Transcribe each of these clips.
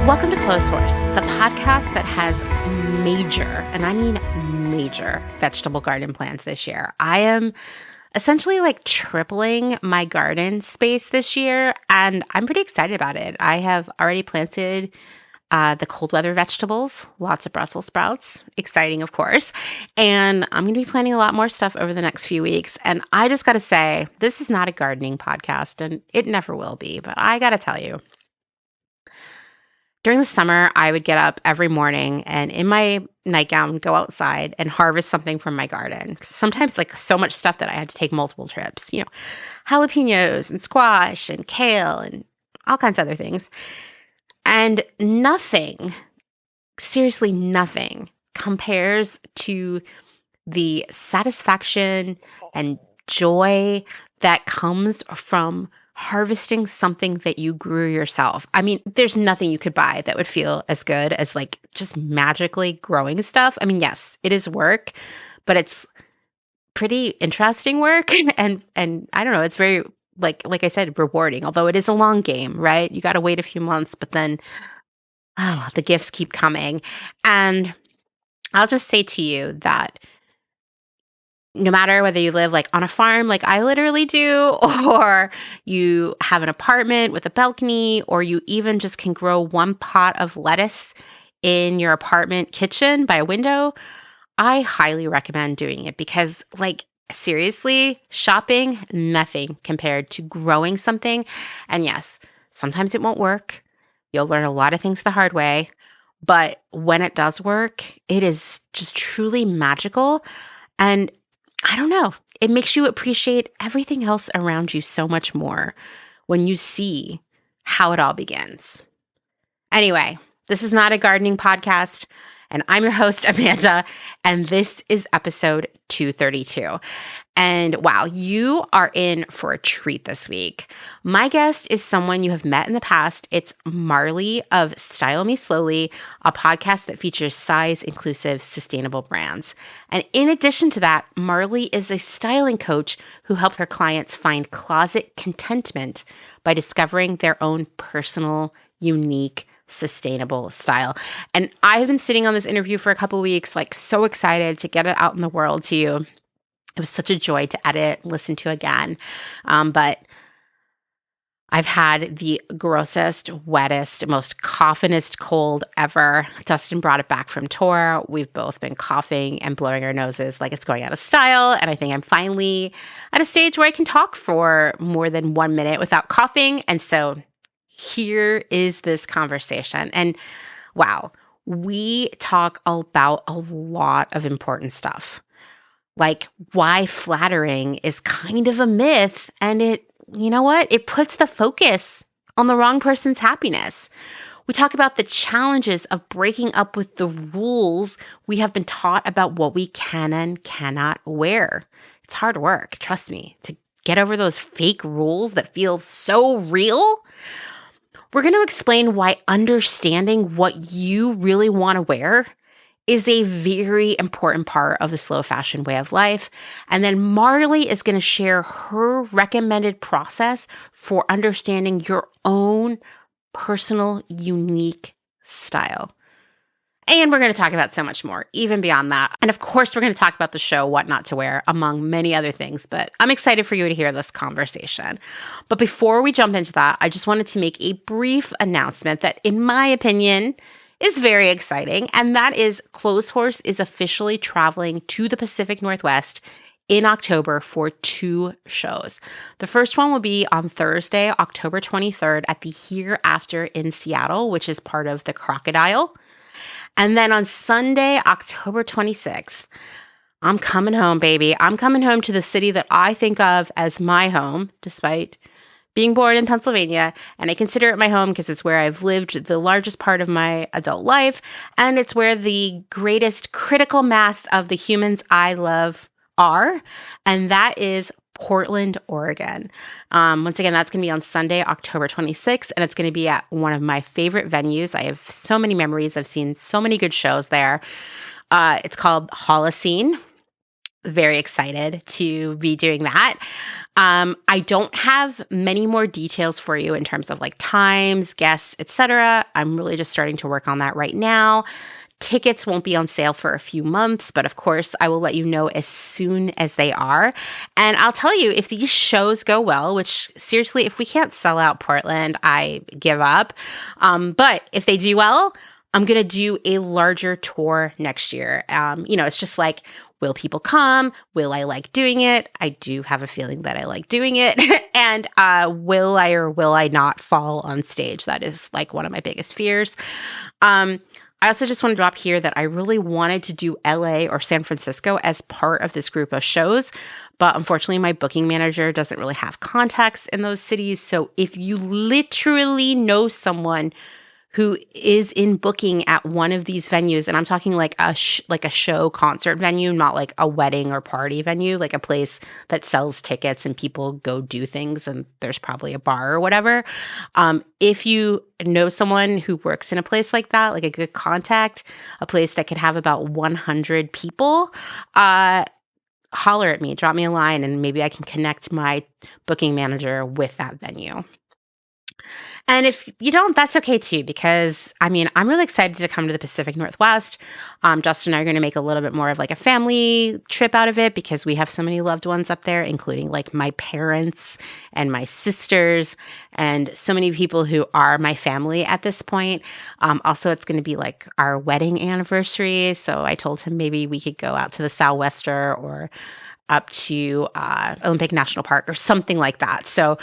Welcome to Clotheshorse, the podcast that has major, and I mean major, vegetable garden plans this year. I am essentially like tripling my garden space this year, and I'm pretty excited about it. I have already planted the cold weather vegetables, lots of Brussels sprouts, exciting, of course. And I'm going to be planting a lot more stuff over the next few weeks. And I just got to say, this is not a gardening podcast, and it never will be. But I got to tell you, during the summer, I would get up every morning and in my nightgown, go outside and harvest something from my garden. Sometimes like so much stuff that I had to take multiple trips, jalapenos and squash and kale and all kinds of other things. And nothing, seriously nothing, compares to the satisfaction and joy that comes from harvesting something that you grew yourself. I mean, there's nothing you could buy that would feel as good as like just magically growing stuff. I mean, yes, it is work, but it's pretty interesting work. And I don't know, it's very, like I said, rewarding, although it is a long game, right? You got to wait a few months, but then the gifts keep coming. And I'll just say to you that no matter whether you live like on a farm like I literally do, or you have an apartment with a balcony, or you even just can grow one pot of lettuce in your apartment kitchen by a window, I highly recommend doing it because like seriously, shopping, nothing compared to growing something. And yes, sometimes it won't work. You'll learn a lot of things the hard way, but when it does work, it is just truly magical. And I don't know, it makes you appreciate everything else around you so much more when you see how it all begins. Anyway, this is not a gardening podcast, and I'm your host, Amanda, and this is episode 232. And wow, you are in for a treat this week. My guest is someone you have met in the past. It's Marlee of Style Me Slowly, a podcast that features size-inclusive, sustainable brands. And in addition to that, Marlee is a styling coach who helps her clients find closet contentment by discovering their own personal, unique, sustainable style. And I've been sitting on this interview for a couple of weeks, like so excited to get it out in the world to you. It was such a joy to edit, listen to again. But I've had the grossest, wettest, most coughingest cold ever. Dustin brought it back from tour. We've both been coughing and blowing our noses like it's going out of style. And I think I'm finally at a stage where I can talk for more than 1 minute without coughing. And so here is this conversation. And wow, we talk about a lot of important stuff. Like why flattering is kind of a myth, and you know what? It puts the focus on the wrong person's happiness. We talk about the challenges of breaking up with the rules we have been taught about what we can and cannot wear. It's hard work, trust me, to get over those fake rules that feel so real. We're going to explain why understanding what you really want to wear is a very important part of the slow fashion way of life. And then Marlee is going to share her recommended process for understanding your own personal, unique style. And we're going to talk about so much more, even beyond that. And of course, we're going to talk about the show, What Not to Wear, among many other things. But I'm excited for you to hear this conversation. But before we jump into that, I just wanted to make a brief announcement that, in my opinion, is very exciting. And that is Clotheshorse is officially traveling to the Pacific Northwest in October for 2 shows. The first one will be on Thursday, October 23rd at the Hereafter in Seattle, which is part of the Crocodile. And then on Sunday, October 26th, I'm coming home, baby. I'm coming home to the city that I think of as my home, despite being born in Pennsylvania. And I consider it my home because it's where I've lived the largest part of my adult life. And it's where the greatest critical mass of the humans I love are. And that is Portland, Oregon. Once again, that's going to be on Sunday, October 26th, and it's going to be at one of my favorite venues. I have so many memories. I've seen so many good shows there. It's called Holocene. very excited to be doing that. I don't have many more details for you in terms of like times, guests, etc. I'm really just starting to work on that right now. Tickets won't be on sale for a few months, but of course, I will let you know as soon as they are. And I'll tell you, if these shows go well, which seriously, if we can't sell out Portland, I give up. But if they do well, I'm going to do a larger tour next year. It's just like, will people come? Will I like doing it? I do have a feeling that I like doing it. And will I or will I not fall on stage? That is like one of my biggest fears. I also just want to drop here that I really wanted to do LA or San Francisco as part of this group of shows, but unfortunately my booking manager doesn't really have contacts in those cities. So if you literally know someone who is in booking at one of these venues, and I'm talking like a show concert venue, not like a wedding or party venue, like a place that sells tickets and people go do things and there's probably a bar or whatever. If you know someone who works in a place like that, like a good contact, a place that could have about 100 people, holler at me, drop me a line, and maybe I can connect my booking manager with that venue. And if you don't, that's okay too, because I'm really excited to come to the Pacific Northwest. Justin and I are going to make a little bit more of like a family trip out of it because we have so many loved ones up there, including like my parents and my sisters and so many people who are my family at this point. Also, it's going to be like our wedding anniversary. So I told him maybe we could go out to the Southwester or up to Olympic National Park or something like that. So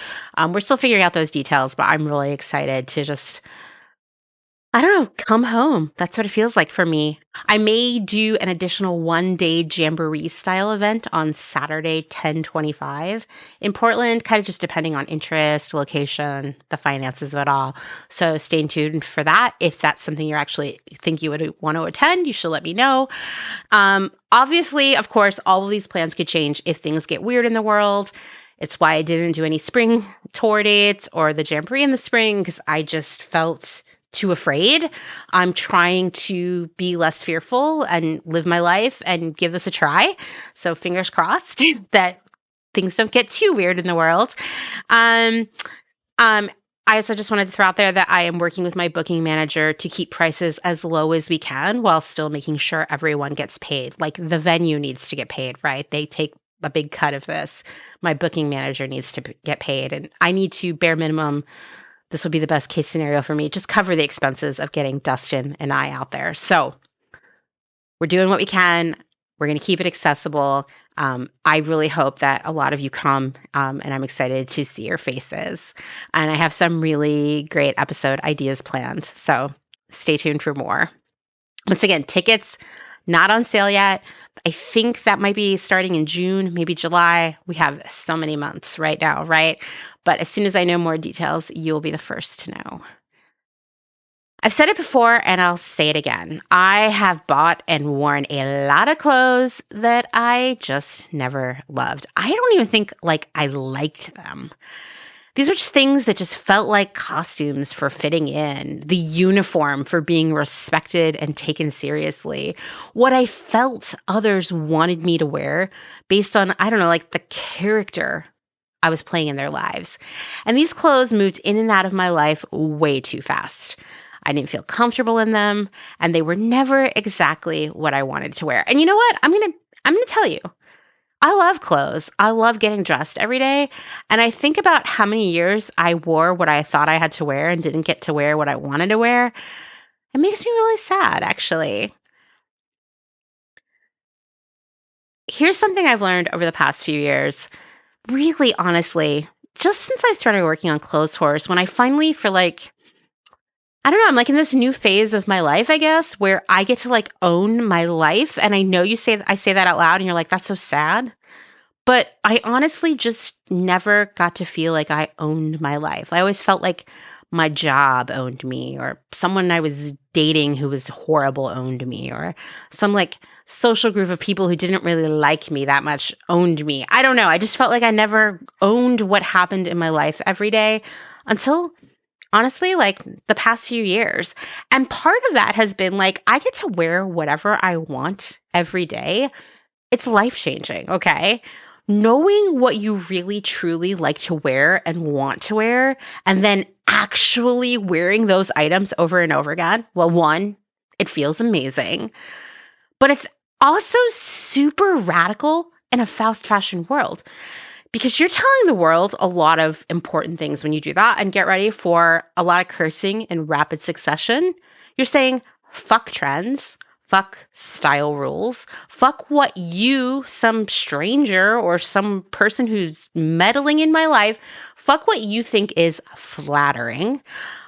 we're still figuring out those details, but I'm really excited to just, I don't know, come home. That's what it feels like for me. I may do an additional one-day jamboree style event on Saturday, 10/25 in Portland, kind of just depending on interest, location, the finances of it all. So stay tuned for that. If that's something you actually think you would want to attend, you should let me know. Obviously, of course, all of these plans could change if things get weird in the world. It's why I didn't do any spring tour dates or the jamboree in the spring, because I just felt too afraid. I'm trying to be less fearful and live my life and give this a try. So fingers crossed that things don't get too weird in the world. I also just wanted to throw out there that I am working with my booking manager to keep prices as low as we can while still making sure everyone gets paid. Like the venue needs to get paid, right? They take a big cut of this. My booking manager needs to get paid, and I need to bare minimum. This would be the best case scenario for me. Just cover the expenses of getting Dustin and I out there. So we're doing what we can. We're going to keep it accessible. I really hope that a lot of you come, and I'm excited to see your faces. And I have some really great episode ideas planned. So stay tuned for more. Once again, tickets not on sale yet. I think that might be starting in June, maybe July. We have so many months right now, right? But as soon as I know more details, you'll be the first to know. I've said it before and I'll say it again. I have bought and worn a lot of clothes that I just never loved. I don't even think like I liked them. These were just things that just felt like costumes for fitting in, the uniform for being respected and taken seriously, what I felt others wanted me to wear based on, I don't know, like the character I was playing in their lives. And these clothes moved in and out of my life way too fast. I didn't feel comfortable in them, and they were never exactly what I wanted to wear. And you know what? I'm going to tell you. I love clothes. I love getting dressed every day. And I think about how many years I wore what I thought I had to wear and didn't get to wear what I wanted to wear. It makes me really sad, actually. Here's something I've learned over the past few years. Really, honestly, just since I started working on Clotheshorse, when I finally, for like, I don't know, I'm like in this new phase of my life, I guess, where I get to like own my life. And I know I say that out loud and you're like, that's so sad. But I honestly just never got to feel like I owned my life. I always felt like my job owned me, or someone I was dating who was horrible owned me, or some like social group of people who didn't really like me that much owned me. I don't know. I just felt like I never owned what happened in my life every day until honestly, like the past few years. And part of that has been like, I get to wear whatever I want every day It's life-changing, okay? Knowing what you really truly like to wear and want to wear, and then actually wearing those items over and over again. Well, one, it feels amazing, but it's also super radical in a fast fashion world because you're telling the world a lot of important things when you do that. And get ready for a lot of cursing in rapid succession. You're saying, fuck trends, fuck style rules, fuck what you, some stranger or some person who's meddling in my life, fuck what you think is flattering.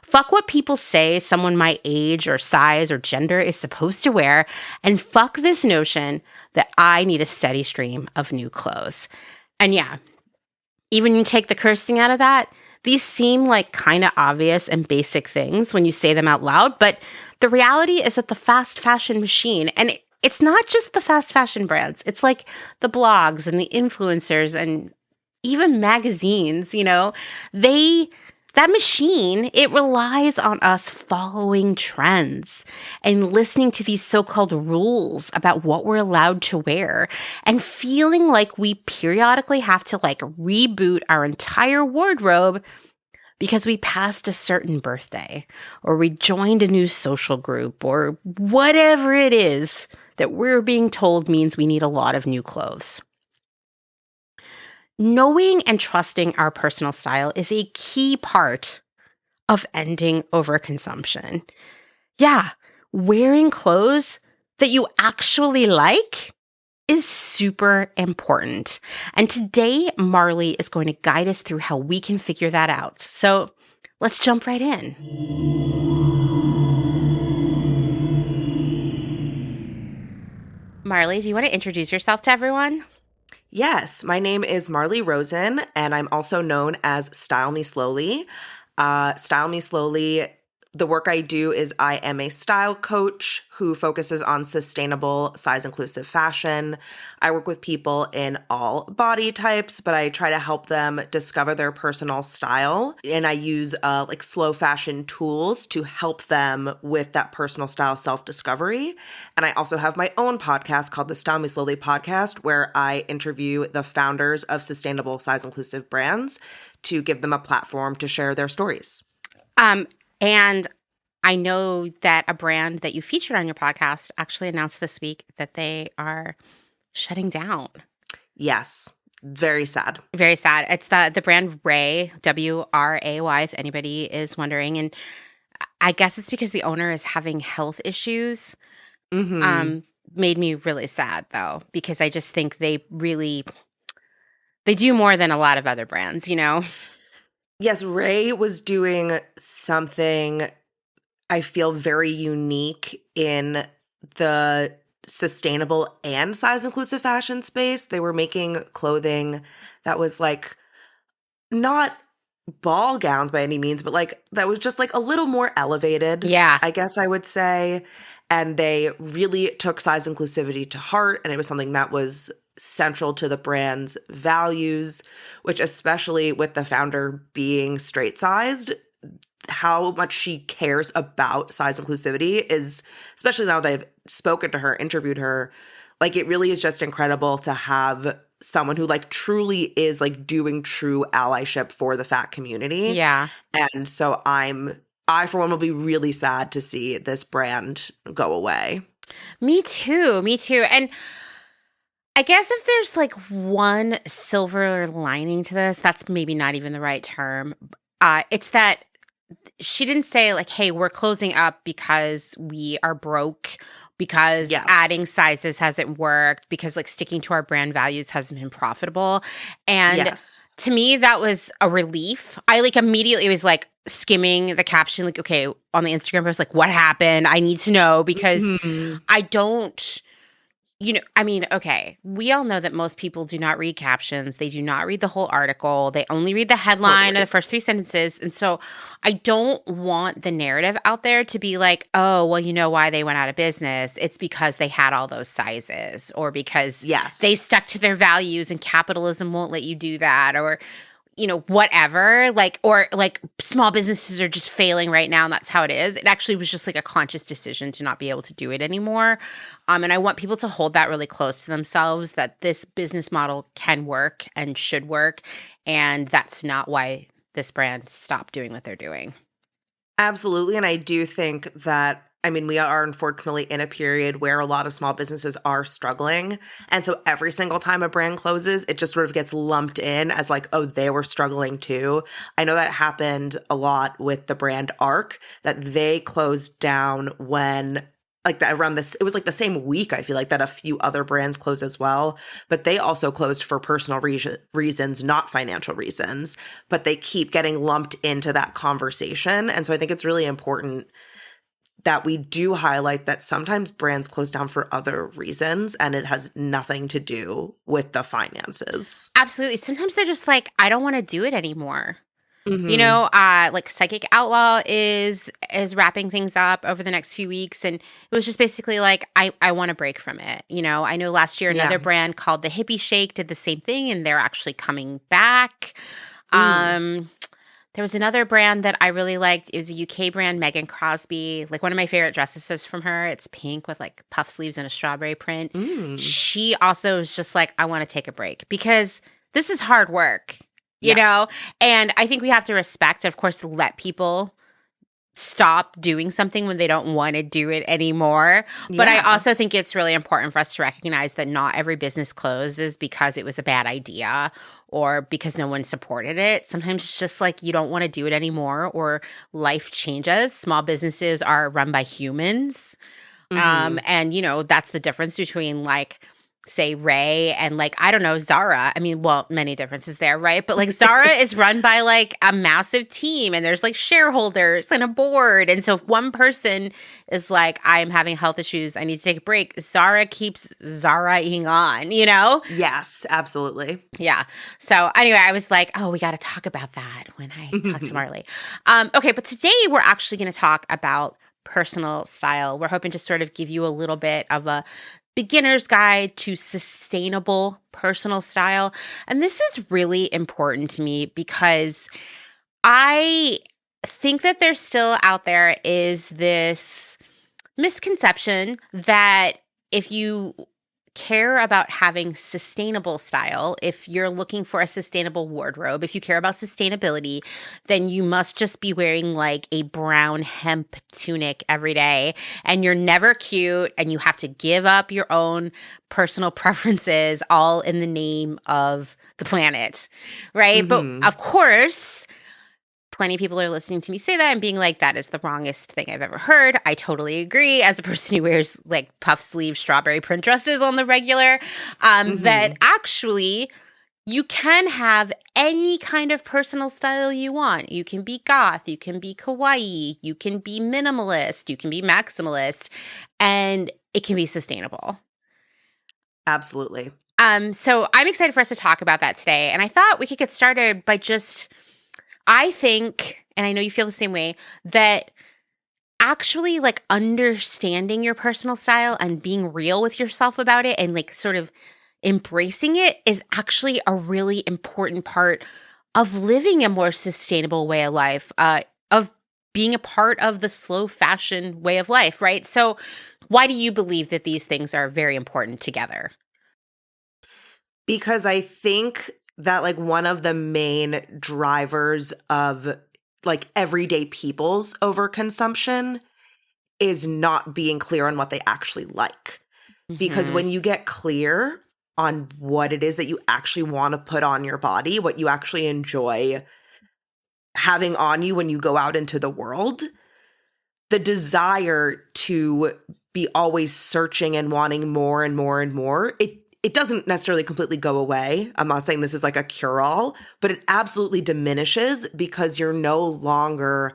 Fuck what people say someone my age or size or gender is supposed to wear, and fuck this notion that I need a steady stream of new clothes. And yeah, even when you take the cursing out of that, these seem like kind of obvious and basic things when you say them out loud, but the reality is that the fast fashion machine, and it's not just the fast fashion brands, it's like the blogs and the influencers and even magazines, that machine, it relies on us following trends and listening to these so-called rules about what we're allowed to wear and feeling like we periodically have to reboot our entire wardrobe because we passed a certain birthday or we joined a new social group or whatever it is that we're being told means we need a lot of new clothes. Knowing and trusting our personal style is a key part of ending overconsumption. Yeah, wearing clothes that you actually like is super important. And today, Marlee is going to guide us through how we can figure that out. So let's jump right in. Marlee, do you want to introduce yourself to everyone? Yes, my name is Marlee Rosen, and I'm also known as Style Me Slowly. Style Me Slowly, the work I do is I am a style coach who focuses on sustainable, size-inclusive fashion. I work with people in all body types, but I try to help them discover their personal style. And I use slow fashion tools to help them with that personal style self-discovery. And I also have my own podcast called the Style Me Slowly podcast, where I interview the founders of sustainable, size-inclusive brands to give them a platform to share their stories. And I know that a brand that you featured on your podcast actually announced this week that they are shutting down. Yes. Very sad. Very sad. It's the brand Ray, W-R-A-Y, if anybody is wondering. And I guess it's because the owner is having health issues. Mm-hmm. Made me really sad, though, because I just think they do more than a lot of other brands, Yes, Ray was doing something I feel very unique in the sustainable and size inclusive fashion space. They were making clothing that was not ball gowns by any means, but that was just a little more elevated. Yeah. I guess I would say. And they really took size inclusivity to heart, and it was something that was central to the brand's values, which especially with the founder being straight sized, how much she cares about size inclusivity is, especially now that I've spoken to her, interviewed her, it really is just incredible to have someone who truly is doing true allyship for the fat community. Yeah. And so I for one will be really sad to see this brand go away. Me too. And I guess if there's one silver lining to this, that's maybe not even the right term. It's that she didn't say hey, we're closing up because we are broke, because adding sizes hasn't worked, because sticking to our brand values hasn't been profitable. And to me, that was a relief. I immediately was skimming the caption, okay, on the Instagram post, what happened? I need to know because I don't. Okay, we all know that most people do not read captions. They do not read the whole article. They only read the headline or the first 3 sentences. And so I don't want the narrative out there to be oh, well, you know why they went out of business? It's because they had all those sizes, or because they stuck to their values and capitalism won't let you do that. Or, whatever, like, or like small businesses are just failing right now and that's how it is. It actually was just like a conscious decision to not be able to do it anymore. And I want people to hold that really close to themselves, that this business model can work and should work. And that's not why this brand stopped doing what they're doing. Absolutely. And I do think that, I mean, we are unfortunately in a period where a lot of small businesses are struggling. And so every single time a brand closes, it just sort of gets lumped in as like, oh, they were struggling too. I know that happened a lot with the brand Arc, that they closed down when like that around this, it was like the same week, I feel like, that a few other brands closed as well. But they also closed for personal reasons, not financial reasons. But they keep getting lumped into that conversation. And so I think it's really important that we do highlight that sometimes brands close down for other reasons and it has nothing to do with the finances. Absolutely. Sometimes they're just like, I don't want to do it anymore. Mm-hmm. Like Psychic Outlaw is wrapping things up over the next few weeks, and it was just basically like I want to break from it. I know last year another Yeah. brand called the Hippie Shake did the same thing, and they're actually coming back. Mm. There was another brand that I really liked. It was a UK brand, Megan Crosby. Like one of my favorite dresses is from her. It's pink with like puff sleeves and a strawberry print. Mm. She also was just like, I want to take a break because this is hard work. Yes. And I think we have to respect, of course, let people stop doing something when they don't want to do it anymore. But I Yeah. also think it's really important for us to recognize that not every business closes because it was a bad idea or because no one supported it. Sometimes it's just like you don't want to do it anymore or life changes. Small businesses are run by humans. Mm-hmm. And that's the difference between like, say Ray and like, I don't know, Zara. I mean, well, many differences there, right? But like Zara is run by like a massive team and there's like shareholders and a board. And so if one person is like, I'm having health issues, I need to take a break, Zara keeps Zara-ing on? Yes, absolutely. Yeah. So anyway, I was like, oh, we got to talk about that when I talk to Marlee. Okay, but today we're actually going to talk about personal style. We're hoping to sort of give you a little bit of a beginner's guide to sustainable personal style. And this is really important to me because I think that there's still out there is this misconception that if you care about having sustainable style, if you're looking for a sustainable wardrobe, if you care about sustainability, then you must just be wearing like a brown hemp tunic every day and you're never cute and you have to give up your own personal preferences all in the name of the planet, right? But Mm-hmm. of course, plenty of people are listening to me say that and being like, that is the wrongest thing I've ever heard. I totally agree. As a person who wears like puff sleeve strawberry print dresses on the regular, that Mm-hmm. actually you can have any kind of personal style you want. You can be goth, you can be kawaii, you can be minimalist, you can be maximalist, and it can be sustainable. Absolutely. So I'm excited for us to talk about that today. And I thought we could get started by I think, and I know you feel the same way, that actually like understanding your personal style and being real with yourself about it and like sort of embracing it is actually a really important part of living a more sustainable way of life, of being a part of the slow fashion way of life, right? So, why do you believe that these things are very important together? Because I think that like one of the main drivers of like everyday people's overconsumption is not being clear on what they actually like. Because Hmm. when you get clear on what it is that you actually want to put on your body, what you actually enjoy having on you when you go out into the world, the desire to be always searching and wanting more and more and more, it doesn't necessarily completely go away. I'm not saying this is like a cure-all, but it absolutely diminishes because you're no longer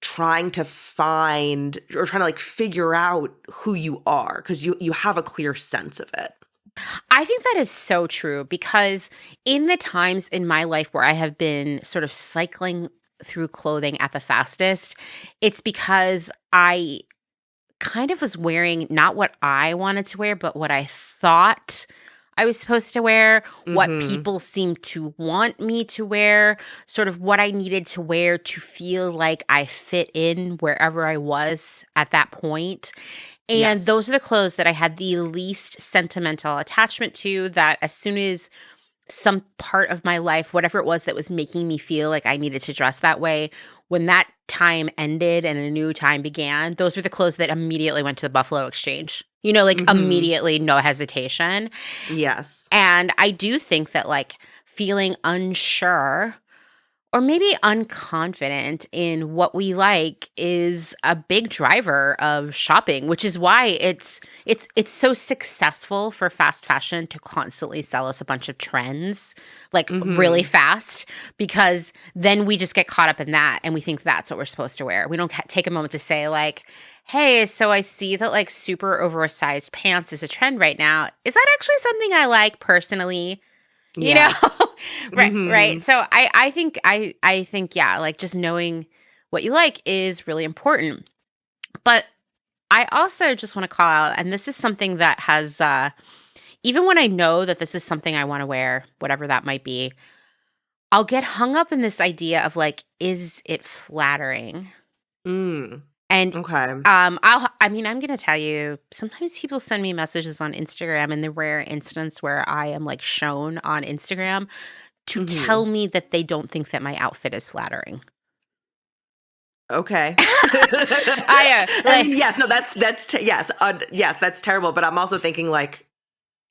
trying to find or trying to like figure out who you are because you have a clear sense of it. I think that is so true because in the times in my life where I have been sort of cycling through clothing at the fastest, it's because I kind of was wearing not what I wanted to wear, but what I thought I was supposed to wear, what Mhm. people seemed to want me to wear, sort of what I needed to wear to feel like I fit in wherever I was at that point. And Yes. those are the clothes that I had the least sentimental attachment to, that as soon as some part of my life, whatever it was that was making me feel like I needed to dress that way, when that time ended and a new time began, those were the clothes that immediately went to the Buffalo Exchange. Like Mhm. immediately, no hesitation. Yes. And I do think that like feeling unsure or maybe unconfident in what we like is a big driver of shopping, which is why it's so successful for fast fashion to constantly sell us a bunch of trends like really Mhm. fast, because then we just get caught up in that and we think that's what we're supposed to wear. We don't take a moment to say like, hey, so I see that like super oversized pants is a trend right now. Is that actually something I like personally? you know Yes. right, Mhm. so I think yeah, like just knowing what you like is really important. But I also just want to call out, and this is something that has even when I know that this is something I want to wear, whatever that might be, I'll get hung up in this idea of like, is it flattering? Mm. And Okay. I'm going to tell you, sometimes people send me messages on Instagram in the rare instance where I am like shown on Instagram to tell Mhm. me that they don't think that my outfit is flattering. Okay. I Like, mean, yes, no, yes, yes, that's terrible, but I'm also thinking like,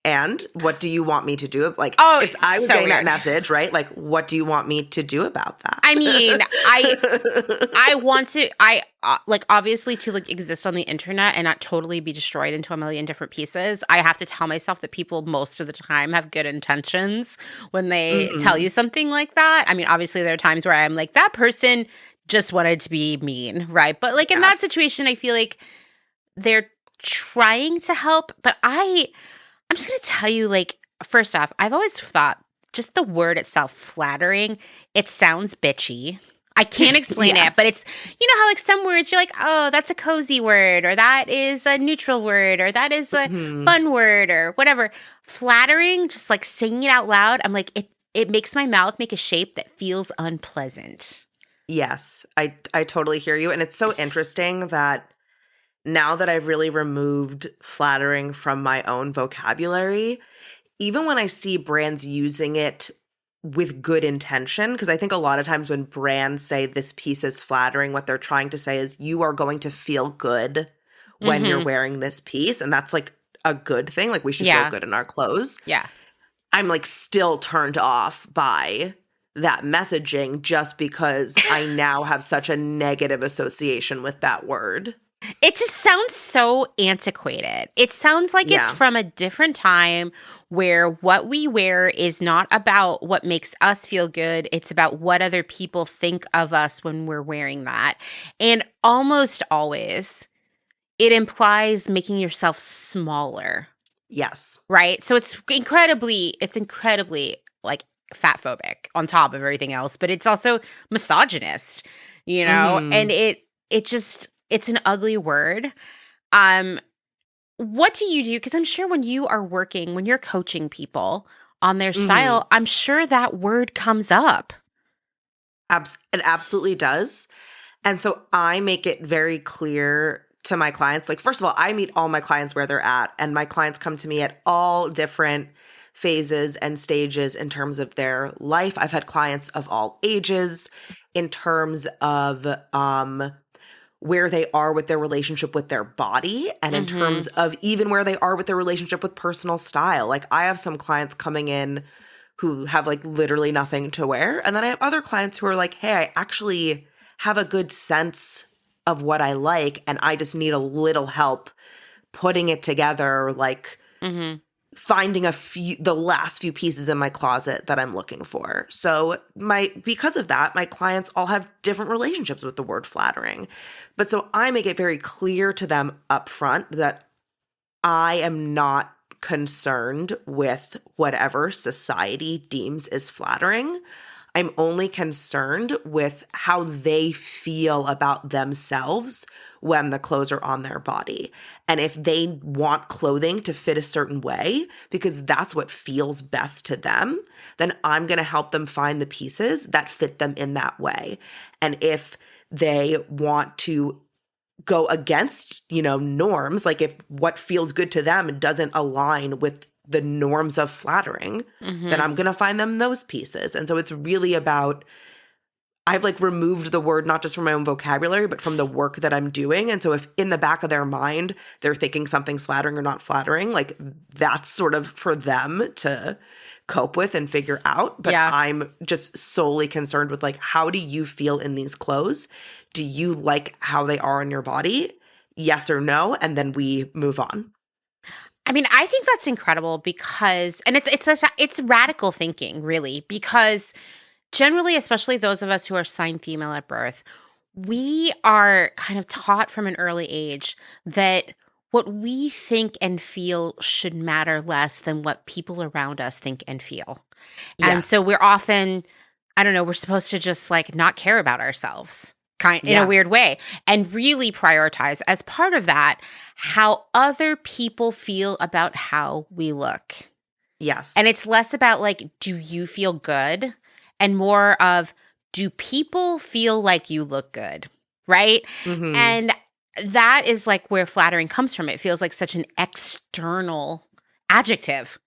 and what do you want me to do? Like, oh, if it's I was so getting that weird. message, right? Like, what do you want me to do about I mean, I that? want to I like obviously to like exist on the internet and not totally be destroyed into a million different pieces. I have to tell myself that people most of the time have good intentions when they tell you Mhm. something like that. I mean, obviously there are times where I'm like, that person just wanted to be mean, right? But like in that Yes. situation, I feel like they're trying to help, but I'm just going to tell you, like, first off, I've always thought just the word itself, flattering, it sounds bitchy. I can't explain it, but Yes. it's, how like some words you're like, oh, that's a cozy word, or that is a neutral word, or that is a Mhm. fun word, or whatever. Flattering, just like saying it out loud, I'm like, it makes my mouth make a shape that feels unpleasant. Yes. I totally hear you, and it's so interesting that now that I've really removed flattering from my own vocabulary, even when I see brands using it with good intention, because I think a lot of times when brands say this piece is flattering, what they're trying to say is you are going to feel good when you're Mm-hmm. wearing this piece. And that's like a good thing. Like we should feel Yeah. good in our clothes. Yeah. I'm like still turned off by that messaging just because I now have such a negative association with that word. It just sounds so antiquated. It sounds like it's Yeah. from a different time where what we wear is not about what makes us feel good. It's about what other people think of us when we're wearing that. And almost always, it implies making yourself smaller, Yes. right? So it's incredibly like fat phobic on top of everything else, but it's also misogynist, and Hmm. it's an ugly word. um, what do you do? Because I'm sure when you're coaching people on their Hmm. style, I'm sure that word comes up. It absolutely does. And so I make it very clear to my clients. Like, first of all, I meet all my clients where they're at, and my clients come to me at all different phases and stages in terms of their life. I've had clients of all ages in terms of where they are with their relationship with their body, and in terms Mhm. of even where they are with their relationship with personal style. Like, I have some clients coming in who have like literally nothing to wear. And then I have other clients who are like, hey, I actually have a good sense of what I like, and I just need a little help putting it together, like Mhm. finding the last few pieces in my closet that I'm looking for. So because of that, my clients all have different relationships with the word flattering. But so I make it very clear to them up front that I am not concerned with whatever society deems is flattering. I'm only concerned with how they feel about themselves when the clothes are on their body. And if they want clothing to fit a certain way, because that's what feels best to them, then I'm going to help them find the pieces that fit them in that way. And if they want to go against, norms, like if what feels good to them doesn't align with the norms of flattering, then I'm going to find them those pieces. And so it's really about, I've like removed the word not just from my own vocabulary, but from the work that I'm doing. And so if in the back of their mind, they're thinking something's flattering or not flattering, like that's sort of for them to cope with and figure out. But Yeah. I'm just solely concerned with like, how do you feel in these clothes? Do you like how they are on your body? Yes or no? And then we move on. I mean, I think that's incredible because, and it's radical thinking, really, because generally, especially those of us who are signed female at birth, we are kind of taught from an early age that what we think and feel should matter less than what people around us think and feel. And so Yes. we're often, I don't know, we're supposed to just like not care about ourselves in a Yeah. weird way and really prioritize as part of that how other people feel about how we look. Yes. And it's less about like, do you feel good? And more of, do people feel like you look good? Right. Mm-hmm. And that is like where flattering comes from. It feels like such an external adjective,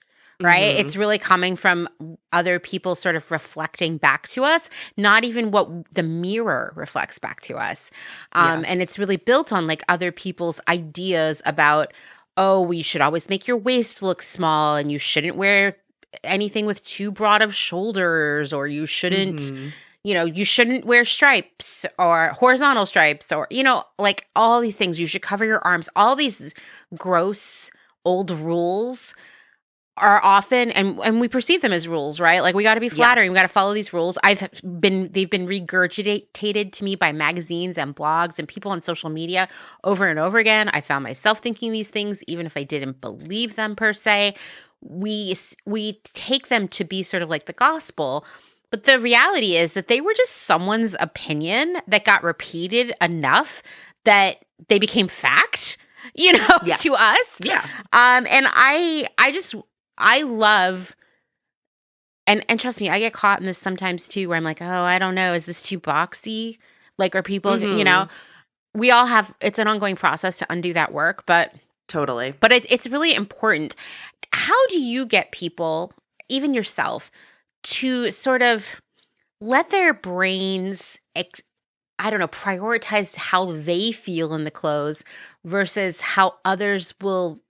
right? Mm-hmm. It's really coming from other people sort of reflecting back to us, not even what the mirror reflects back to us. And Yes. it's really built on like other people's ideas about, oh, you should always make your waist look small and you shouldn't wear anything with too broad of shoulders, or you shouldn't, Mm-hmm. you shouldn't wear stripes or horizontal stripes, or, like all these things. You should cover your arms. All these gross old rules are often, and we perceive them as rules, right? Like we got to be flattering. We got Yes. to follow these rules. They've been regurgitated to me by magazines and blogs and people on social media over and over again. I found myself thinking these things, even if I didn't believe them per se. We take them to be sort of like the gospel, but the reality is that they were just someone's opinion that got repeated enough that they became fact, Yes. to us. Yeah. And I love, and trust me, I get caught in this sometimes too, where I'm like, oh, I don't know, is this too boxy? Like, are people, Mm-hmm. we all have, it's an ongoing process to undo that work, but Totally. it's really important. How do you get people, even yourself, to sort of let their brains, I don't know, prioritize how they feel in the clothes versus how others will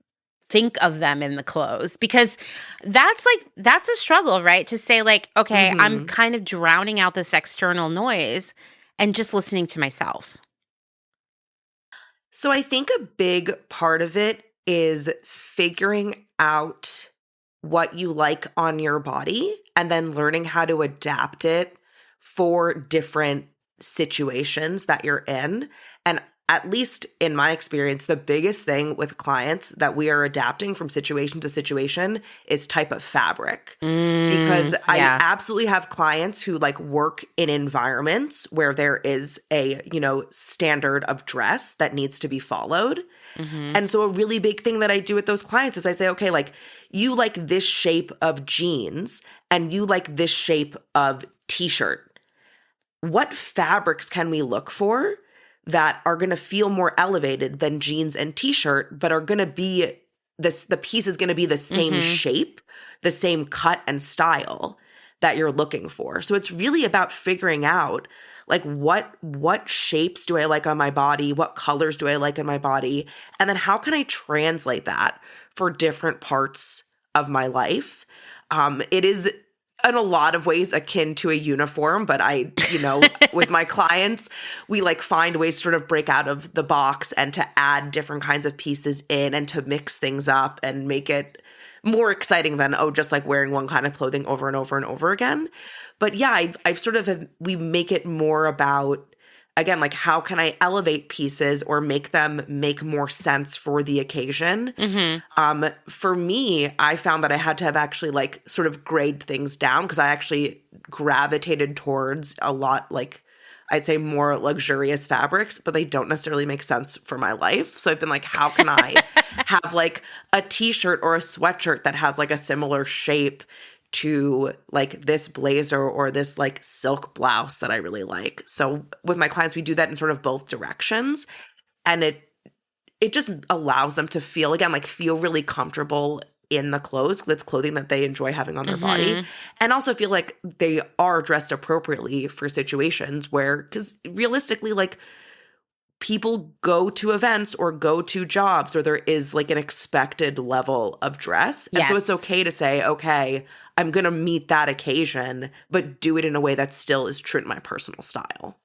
think of them in the clothes? Because that's a struggle, right? To say like, okay, I'm Mm-hmm. kind of drowning out this external noise and just listening to myself. So I think a big part of it is figuring out what you like on your body and then learning how to adapt it for different situations that you're in. And at least in my experience, the biggest thing with clients that we are adapting from situation to situation is type of fabric. Because I Yeah. absolutely have clients who like work in environments where there is a, standard of dress that needs to be followed. Mm-hmm. And so a really big thing that I do with those clients is I say, okay, like you like this shape of jeans and you like this shape of t-shirt. What fabrics can we look for that are going to feel more elevated than jeans and t-shirt, but are going to be the piece is going to be the same Mm-hmm. shape, the same cut and style that you're looking for. So it's really about figuring out like what shapes do I like on my body? What colors do I like on my body? And then how can I translate that for different parts of my life? It is in a lot of ways akin to a uniform, but with my clients, we like find ways to sort of break out of the box and to add different kinds of pieces in and to mix things up and make it more exciting than, just like wearing one kind of clothing over and over and over again. But yeah, I've sort of, we make it more about, again, like how can I elevate pieces or make them make more sense for the occasion? For me, I found that I had to have actually like sort of grade things down because I actually gravitated towards a lot like I'd say more luxurious fabrics, but they don't necessarily make sense for my life. So I've been like, how can I have like a t-shirt or a sweatshirt that has like a similar shape to like this blazer or this like silk blouse that I really like. So with my clients, we do that in sort of both directions. And it just allows them to feel, again, like feel really comfortable in the clothes. That's clothing that they enjoy having on their body. And also feel like they are dressed appropriately for situations where, because realistically, like people go to events or go to jobs or there is like an expected level of dress. And so it's okay to say, okay, I'm going to meet that occasion, but do it in a way that still is true to my personal style.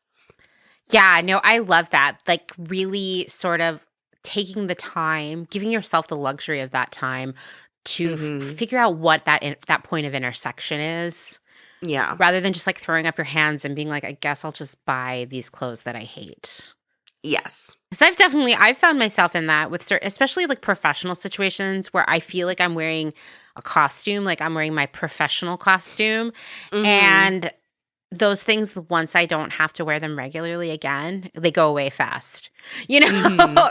Yeah, no, I love that. Like really sort of taking the time, giving yourself the luxury of that time to figure out what that point of intersection is. Yeah. Rather than just like throwing up your hands and being like, I guess I'll just buy these clothes that I hate. Yes. So I've found myself in that with certain, especially like professional situations where I feel like I'm wearing a costume, like I'm wearing my professional costume. And those things, once I don't have to wear them regularly again, they go away fast, you know,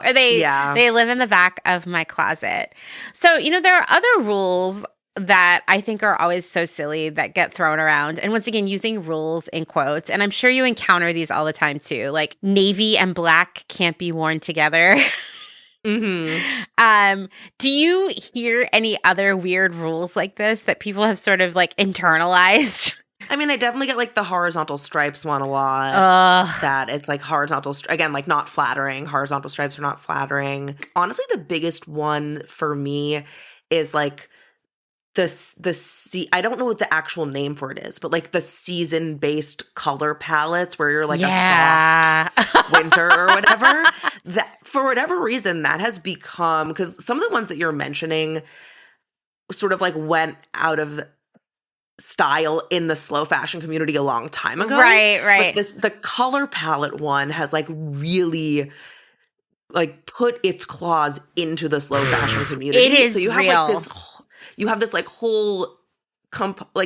or they live in the back of my closet. So, you know, there are other rules that I think are always so silly that get thrown around. And once again, using rules in quotes. And I'm sure you encounter these all the time too. Like navy and black can't be worn together. Do you hear any other weird rules like this that people have sort of like internalized? I mean, I definitely get like the horizontal stripes one a lot. That it's like horizontal, again, like not flattering. Horizontal stripes are not flattering. Honestly, the biggest one for me is like I don't know what the actual name for it is, but like the season-based color palettes where you're like a soft winter or whatever. That for whatever reason that has become, because some of the ones that you're mentioning sort of like went out of style in the slow fashion community a long time ago. Right. But the color palette one has like really like put its claws into the slow fashion community. It is so you real. have like this. You have this like whole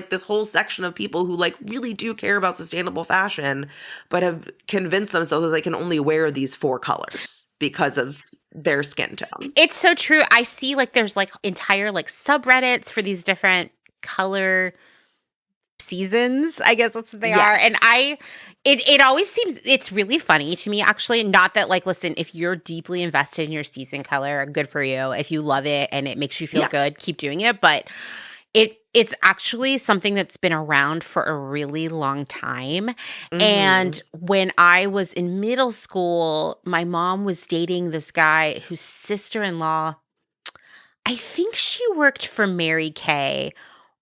this whole section of people who like really do care about sustainable fashion, but have convinced themselves that they can only wear these 4 colors because of their skin tone. It's so true. I see like there's like entire like subreddits for these different color seasons, I guess that's what they are. And it always seems, it's really funny to me actually, not that like, listen, if you're deeply invested in your season color, good for you. If you love it and it makes you feel good, keep doing it. But it's actually something that's been around for a really long time. And when I was in middle school, my mom was dating this guy whose sister-in-law, I think she worked for Mary Kay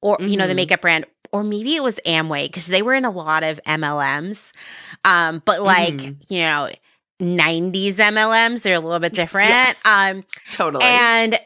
or, you know, the makeup brand, or maybe it was Amway because they were in a lot of MLMs. But like, you know, 90s MLMs, they're a little bit different. Yes, totally. And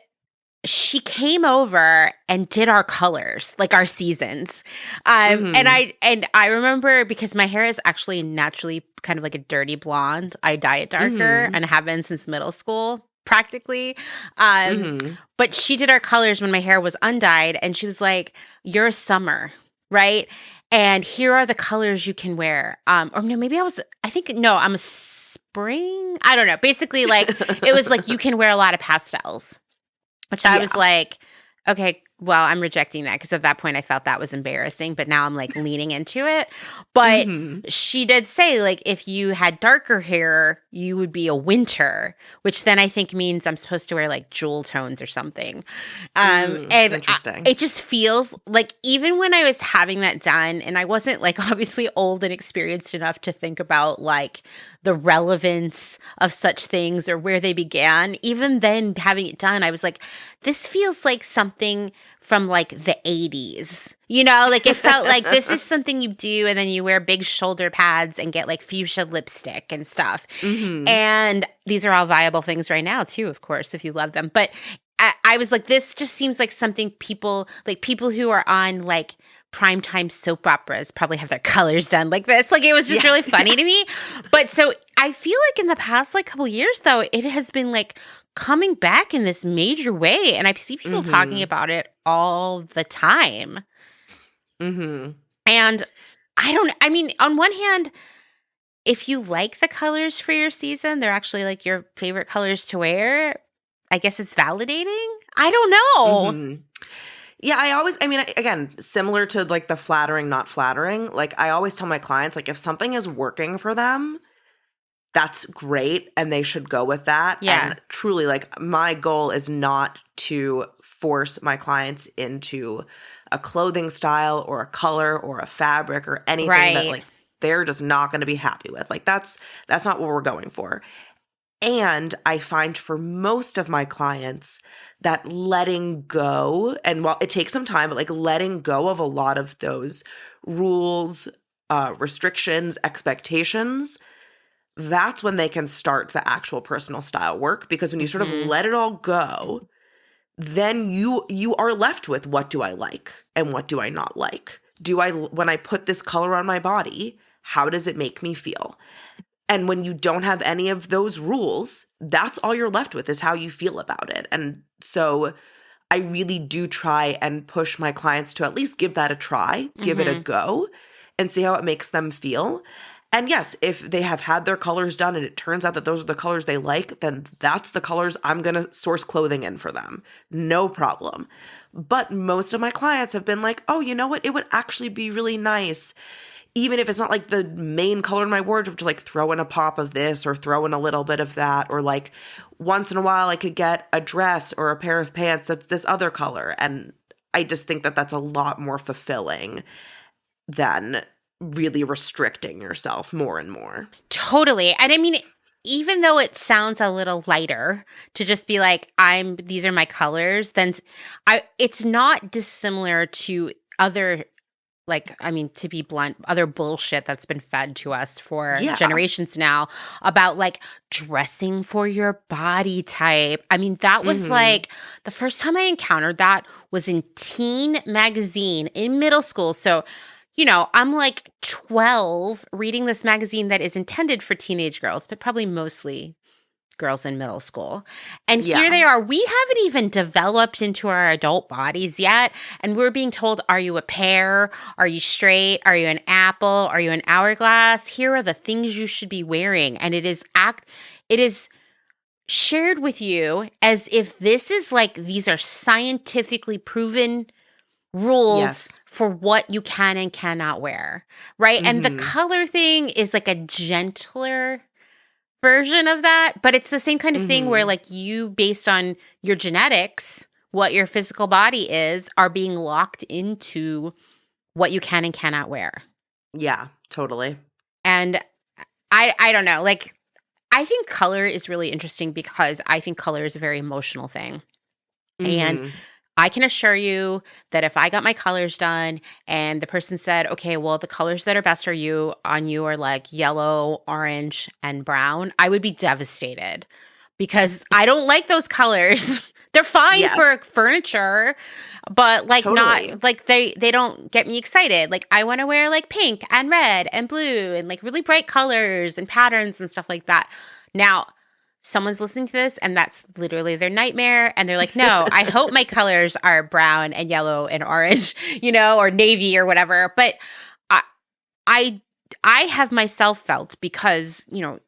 she came over and did our colors, like our seasons. And I remember because my hair is actually naturally kind of like a dirty blonde. I dye it darker and have been since middle school. Practically. But she did our colors when my hair was undyed and she was like, you're a summer, right? And here are the colors you can wear. Or no, maybe I'm a spring. I don't know. Basically like, it was like, you can wear a lot of pastels, which I was like, okay, well, I'm rejecting that because at that point I felt that was embarrassing, but now I'm like leaning into it. But she did say like, if you had darker hair, you would be a winter, which then I think means I'm supposed to wear like jewel tones or something. And interesting. It just feels like even when I was having that done and I wasn't like obviously old and experienced enough to think about like the relevance of such things or where they began, even then having it done, I was like, this feels like something from like the 80s, you know, like it felt like this is something you do and then you wear big shoulder pads and get like fuchsia lipstick and stuff. And these are all viable things right now too, of course, if you love them. But I was like, this just seems like something people who are on like primetime soap operas probably have their colors done like this. Like, it was just Yeah. really funny to me. But so I feel like in the past, like, couple years, though, it has been, like, coming back in this major way. And I see people talking about it all the time. Mm-hmm. And I mean, on one hand, if you like the colors for your season, they're actually, like, your favorite colors to wear, I guess it's validating. I don't know. Mm-hmm. Yeah, I mean, again, similar to like the flattering, not flattering, like I always tell my clients, like if something is working for them, that's great and they should go with that. Yeah. And truly, like my goal is not to force my clients into a clothing style or a color or a fabric or anything that Right. like they're just not going to be happy with. Like that's not what we're going for. And I find for most of my clients that letting go, and while it takes some time, but like letting go of a lot of those rules, restrictions, expectations, that's when they can start the actual personal style work. Because when you sort of let it all go, then you are left with, what do I like and what do I not like? When I put this color on my body, how does it make me feel? And when you don't have any of those rules, that's all you're left with is how you feel about it. And so I really do try and push my clients to at least give that a try, give it a go, and see how it makes them feel. And yes, if they have had their colors done and it turns out that those are the colors they like, then that's the colors I'm going to source clothing in for them. No problem. But most of my clients have been like, oh, you know what? It would actually be really nice, even if it's not like the main color in my wardrobe, to like throw in a pop of this or throw in a little bit of that, or like once in a while I could get a dress or a pair of pants that's this other color. And I just think that that's a lot more fulfilling than really restricting yourself more and more. Totally. And I mean, even though it sounds a little lighter to just be like, these are my colors, then it's not dissimilar to other, like, I mean, to be blunt, other bullshit that's been fed to us for generations now about like dressing for your body type. I mean, that was like the first time I encountered that was in Teen Magazine in middle school. So, you know, I'm like 12 reading this magazine that is intended for teenage girls, but probably mostly girls in middle school. And here they are. We haven't even developed into our adult bodies yet. And we're being told, are you a pear? Are you straight? Are you an apple? Are you an hourglass? Here are the things you should be wearing. And it is shared with you as if this is like, these are scientifically proven rules for what you can and cannot wear. Right. And the color thing is like a gentler version of that, but it's the same kind of thing where like you, based on your genetics, what your physical body is, are being locked into what you can and cannot wear. Yeah, totally. And I don't know, like I think color is really interesting because I think color is a very emotional thing. And I can assure you that if I got my colors done and the person said, okay, well, the colors that are best for you on you are like yellow, orange, and brown, I would be devastated because I don't like those colors. They're fine for furniture, but like not like they don't get me excited. Like I want to wear like pink and red and blue and like really bright colors and patterns and stuff like that. Now, someone's listening to this and that's literally their nightmare. And they're like, no, I hope my colors are brown and yellow and orange, you know, or navy or whatever. But I have myself felt, because, you know,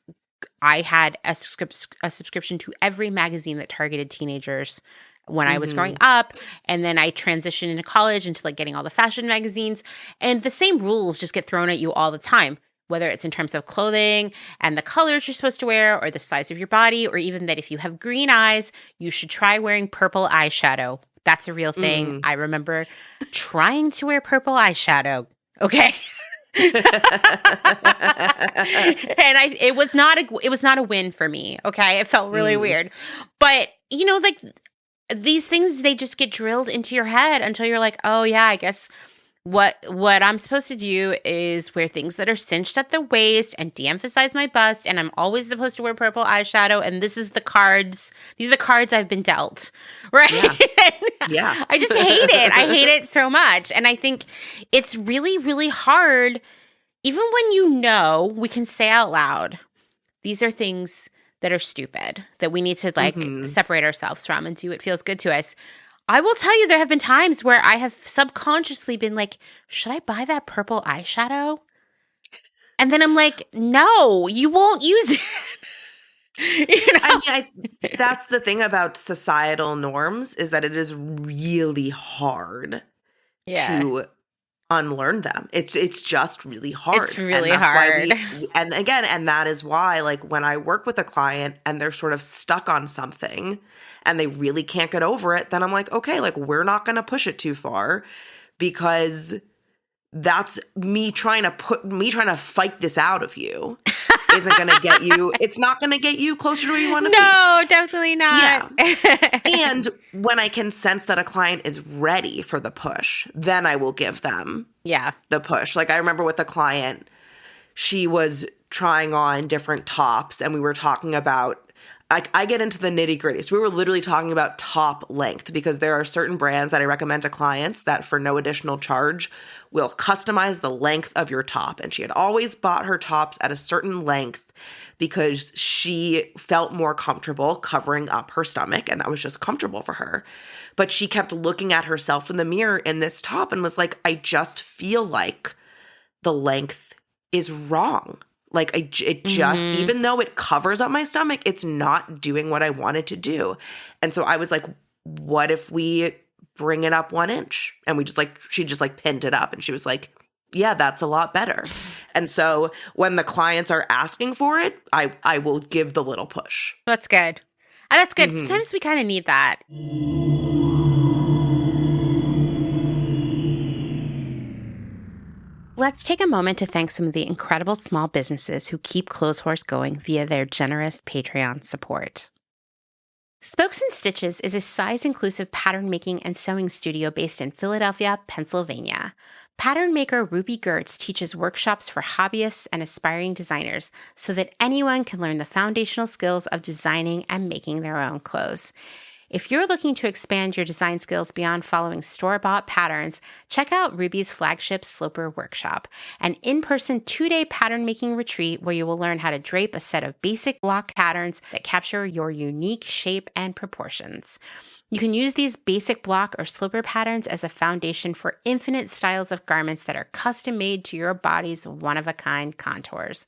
I had a subscription to every magazine that targeted teenagers when I was growing up. And then I transitioned into college into like getting all the fashion magazines, and the same rules just get thrown at you all the time, whether it's in terms of clothing and the colors you're supposed to wear or the size of your body, or even that if you have green eyes, you should try wearing purple eyeshadow. That's a real thing. I remember trying to wear purple eyeshadow. Okay. And it was not a win for me. Okay. It felt really weird. But, you know, like these things, they just get drilled into your head until you're like, oh yeah, I guess What I'm supposed to do is wear things that are cinched at the waist and de-emphasize my bust, and I'm always supposed to wear purple eyeshadow, and these are the cards I've been dealt, right? Yeah. Yeah. I just hate it. I hate it so much. And I think it's really, really hard, even when we can say out loud, these are things that are stupid, that we need to separate ourselves from and do what feels good to us. I will tell you, there have been times where I have subconsciously been like, should I buy that purple eyeshadow? And then I'm like, no, you won't use it. I mean, that's the thing about societal norms, is that it is really hard to unlearn them. It's just really hard. It's really and that's hard. and that is why, like, when I work with a client and they're sort of stuck on something and they really can't get over it, then I'm like, okay, like, we're not going to push it too far, because that's me trying to fight this out of you isn't going to get you, it's not going to get you closer to where you want to be. No, definitely not. Yeah. And when I can sense that a client is ready for the push, then I will give them the push. Like, I remember with a client, she was trying on different tops and we were talking about, I get into the nitty gritty. So we were literally talking about top length, because there are certain brands that I recommend to clients that for no additional charge will customize the length of your top. And she had always bought her tops at a certain length because she felt more comfortable covering up her stomach, and that was just comfortable for her. But she kept looking at herself in the mirror in this top and was like, I just feel like the length is wrong. Like, even though it covers up my stomach, it's not doing what I wanted to do. And so I was like, what if we bring it up 1 inch? And she just pinned it up, and she was like, yeah, that's a lot better. And so when the clients are asking for it, I will give the little push. That's good. That's good. Sometimes we kind of need that. Let's take a moment to thank some of the incredible small businesses who keep Clotheshorse going via their generous Patreon support. Spokes and Stitches is a size-inclusive pattern making and sewing studio based in Philadelphia, Pennsylvania. Pattern maker Ruby Gertz teaches workshops for hobbyists and aspiring designers so that anyone can learn the foundational skills of designing and making their own clothes. If you're looking to expand your design skills beyond following store-bought patterns, check out Ruby's flagship Sloper Workshop, an in-person 2-day pattern-making retreat where you will learn how to drape a set of basic block patterns that capture your unique shape and proportions. You can use these basic block or sloper patterns as a foundation for infinite styles of garments that are custom-made to your body's one-of-a-kind contours.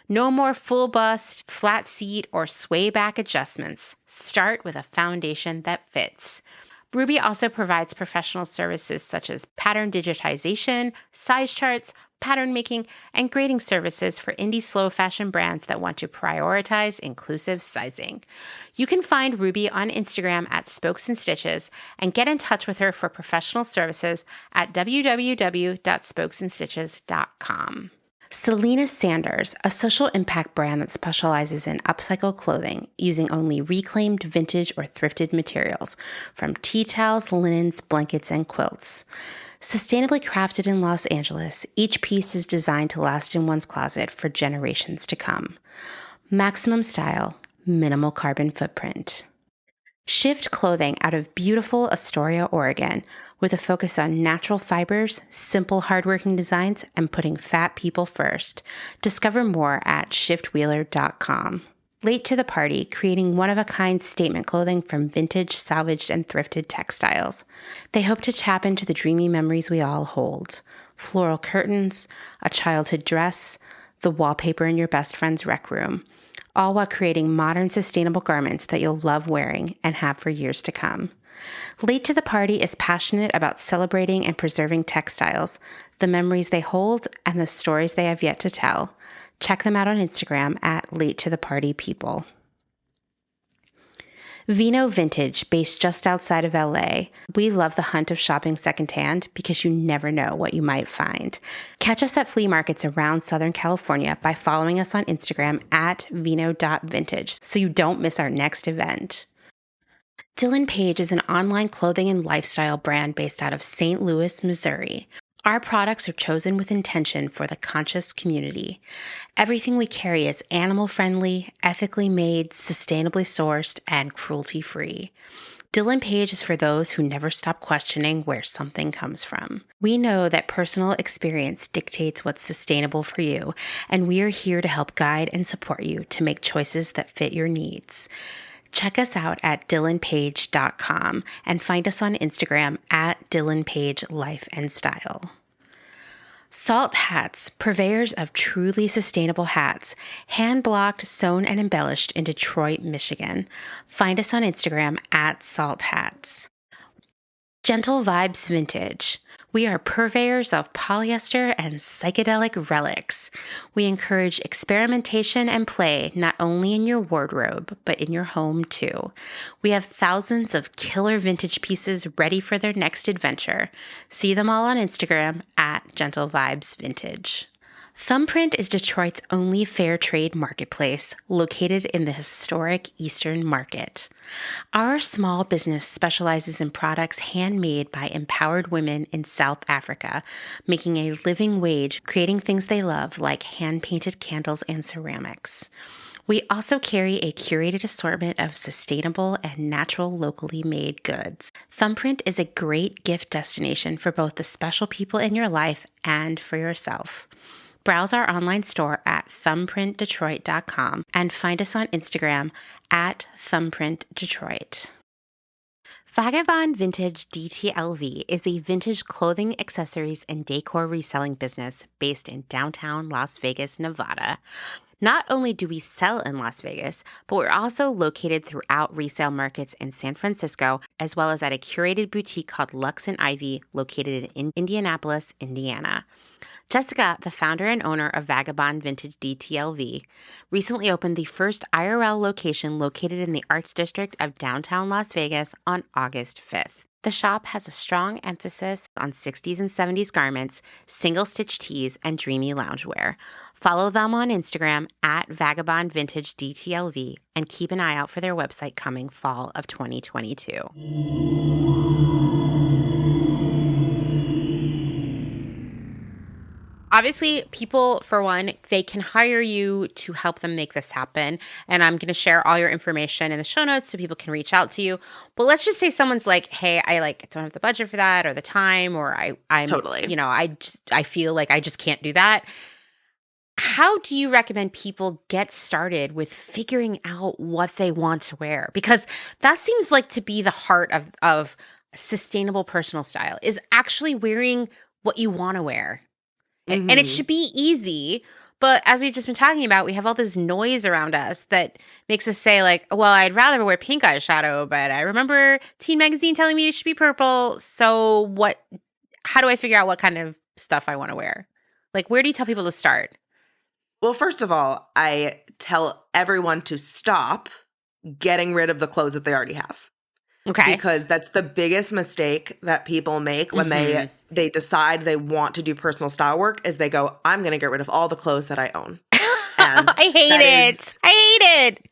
No more full bust, flat seat, or sway back adjustments. Start with a foundation that fits. Ruby also provides professional services such as pattern digitization, size charts, pattern making, and grading services for indie slow fashion brands that want to prioritize inclusive sizing. You can find Ruby on Instagram at Spokes and Stitches and get in touch with her for professional services at www.spokesandstitches.com. Selena Sanders, a social impact brand that specializes in upcycle clothing using only reclaimed vintage or thrifted materials, from tea towels, linens, blankets, and quilts. Sustainably crafted in Los Angeles, each piece is designed to last in one's closet for generations to come. Maximum style, minimal carbon footprint. Shift Clothing out of beautiful Astoria, Oregon, with a focus on natural fibers, simple hardworking designs, and putting fat people first. Discover more at shiftwheeler.com. Late to the Party, creating one-of-a-kind statement clothing from vintage, salvaged, and thrifted textiles. They hope to tap into the dreamy memories we all hold. Floral curtains, a childhood dress, the wallpaper in your best friend's rec room, all while creating modern, sustainable garments that you'll love wearing and have for years to come. Late to the Party is passionate about celebrating and preserving textiles, the memories they hold, and the stories they have yet to tell. Check them out on Instagram at Late to the Party People. Vino Vintage, based just outside of LA. We love the hunt of shopping secondhand because you never know what you might find. Catch us at flea markets around Southern California by following us on Instagram at vino.vintage so you don't miss our next event. Dylan Page is an online clothing and lifestyle brand based out of St. Louis, Missouri. Our products are chosen with intention for the conscious community. Everything we carry is animal-friendly, ethically made, sustainably sourced, and cruelty-free. Dylan Page is for those who never stop questioning where something comes from. We know that personal experience dictates what's sustainable for you, and we are here to help guide and support you to make choices that fit your needs. Check us out at dylanpage.com and find us on Instagram at dylanpagelife and style. Salt Hats, purveyors of truly sustainable hats, hand-blocked, sewn, and embellished in Detroit, Michigan. Find us on Instagram at Salt Hats. Gentle Vibes Vintage. We are purveyors of polyester and psychedelic relics. We encourage experimentation and play not only in your wardrobe, but in your home too. We have thousands of killer vintage pieces ready for their next adventure. See them all on Instagram at Gentle Vibes Vintage. Thumbprint is Detroit's only fair trade marketplace, located in the historic Eastern Market. Our small business specializes in products handmade by empowered women in South Africa, making a living wage, creating things they love like hand-painted candles and ceramics. We also carry a curated assortment of sustainable and natural locally made goods. Thumbprint is a great gift destination for both the special people in your life and for yourself. Browse our online store at thumbprintdetroit.com and find us on Instagram at thumbprintdetroit. Vagabond Vintage DTLV is a vintage clothing, accessories, and decor reselling business based in downtown Las Vegas, Nevada. Not only do we sell in Las Vegas, but we're also located throughout resale markets in San Francisco, as well as at a curated boutique called Lux and Ivy, located in Indianapolis, Indiana. Jessica, the founder and owner of Vagabond Vintage DTLV, recently opened the first IRL location located in the Arts District of downtown Las Vegas on August 5th. The shop has a strong emphasis on 60s and 70s garments, single-stitch tees, and dreamy loungewear. Follow them on Instagram at Vagabond Vintage DTLV and keep an eye out for their website coming fall of 2022. Obviously, people, for one, they can hire you to help them make this happen. And I'm going to share all your information in the show notes so people can reach out to you. But let's just say someone's like, hey, I don't have the budget for that or the time, or I'm Totally. I feel like I just can't do that. How do you recommend people get started with figuring out what they want to wear? Because that seems like to be the heart of sustainable personal style, is actually wearing what you want to wear. And it should be easy, but as we've just been talking about, we have all this noise around us that makes us say like, well, I'd rather wear pink eyeshadow, but I remember Teen Magazine telling me it should be purple. So how do I figure out what kind of stuff I want to wear? Like, where do you tell people to start? Well, first of all, I tell everyone to stop getting rid of the clothes that they already have. Okay. Because that's the biggest mistake that people make when they decide they want to do personal style work is they go, I'm going to get rid of all the clothes that I own. And I hate it.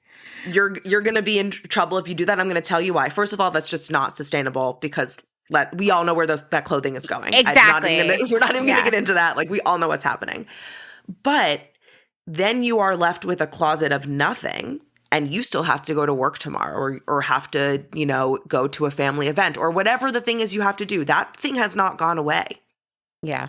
You're going to be in trouble if you do that. I'm going to tell you why. First of all, that's just not sustainable because we all know where that clothing is going. Exactly. We're not even going to get into that. Like, we all know what's happening. But then you are left with a closet of nothing. And you still have to go to work tomorrow or have to, go to a family event or whatever the thing is you have to do. That thing has not gone away. Yeah.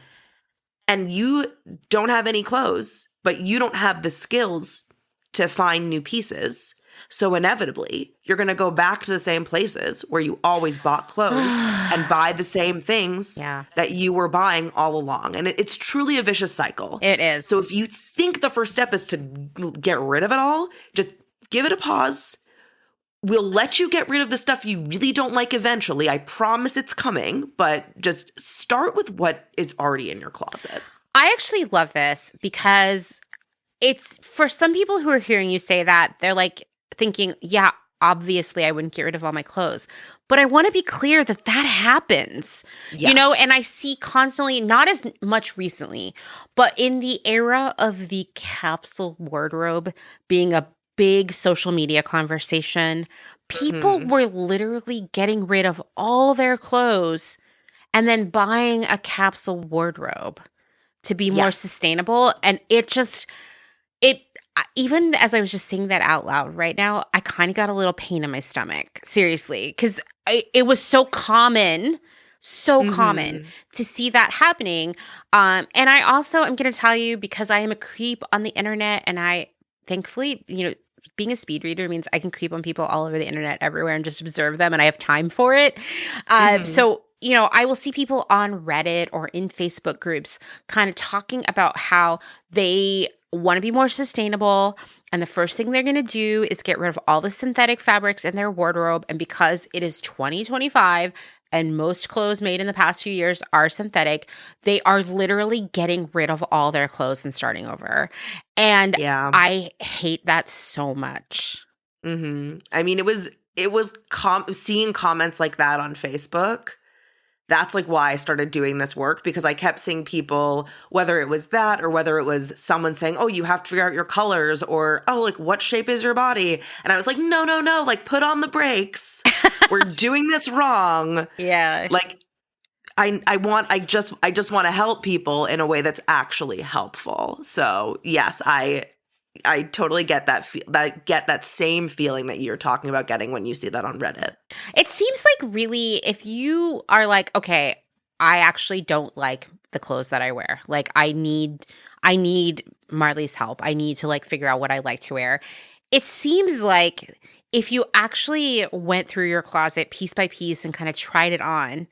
And you don't have any clothes, but you don't have the skills to find new pieces. So inevitably, you're going to go back to the same places where you always bought clothes and buy the same things that you were buying all along. And it's truly a vicious cycle. It is. So if you think the first step is to get rid of it all, just give it a pause. We'll let you get rid of the stuff you really don't like eventually. I promise it's coming, but just start with what is already in your closet. I actually love this because it's for some people who are hearing you say that, they're like thinking, yeah, obviously I wouldn't get rid of all my clothes. But I want to be clear that happens, Yes. And I see constantly, not as much recently, but in the era of the capsule wardrobe being a big social media conversation, people were literally getting rid of all their clothes and then buying a capsule wardrobe to be more Yes. sustainable. And it even as I was just saying that out loud right now, I kind of got a little pain in my stomach, seriously, because it was so common Mhm. to see that happening. And I also am going to tell you, because I am a creep on the internet, and I thankfully, being a speed reader means I can creep on people all over the internet everywhere and just observe them, and I have time for it. Mhm. So, I will see people on Reddit or in Facebook groups kind of talking about how they want to be more sustainable. And the first thing they're going to do is get rid of all the synthetic fabrics in their wardrobe. And because it is 2025 and most clothes made in the past few years are synthetic, they are literally getting rid of all their clothes and starting over. And Yeah. I hate that so much. I mean, it was seeing comments like that on Facebook. That's like why I started doing this work, because I kept seeing people, whether it was that or whether it was someone saying, "Oh, you have to figure out your colors," or, "Oh, like what shape is your body?" And I was like, "No, no, no, like put on the brakes. We're doing this wrong." Yeah. Like I just want to help people in a way that's actually helpful. So, yes, I totally get that same feeling that you're talking about getting when you see that on Reddit. It seems like, really, if you are like, okay, I actually don't like the clothes that I wear. Like, I need Marley's help. I need to like figure out what I like to wear. It seems like if you actually went through your closet piece by piece and kind of tried it on,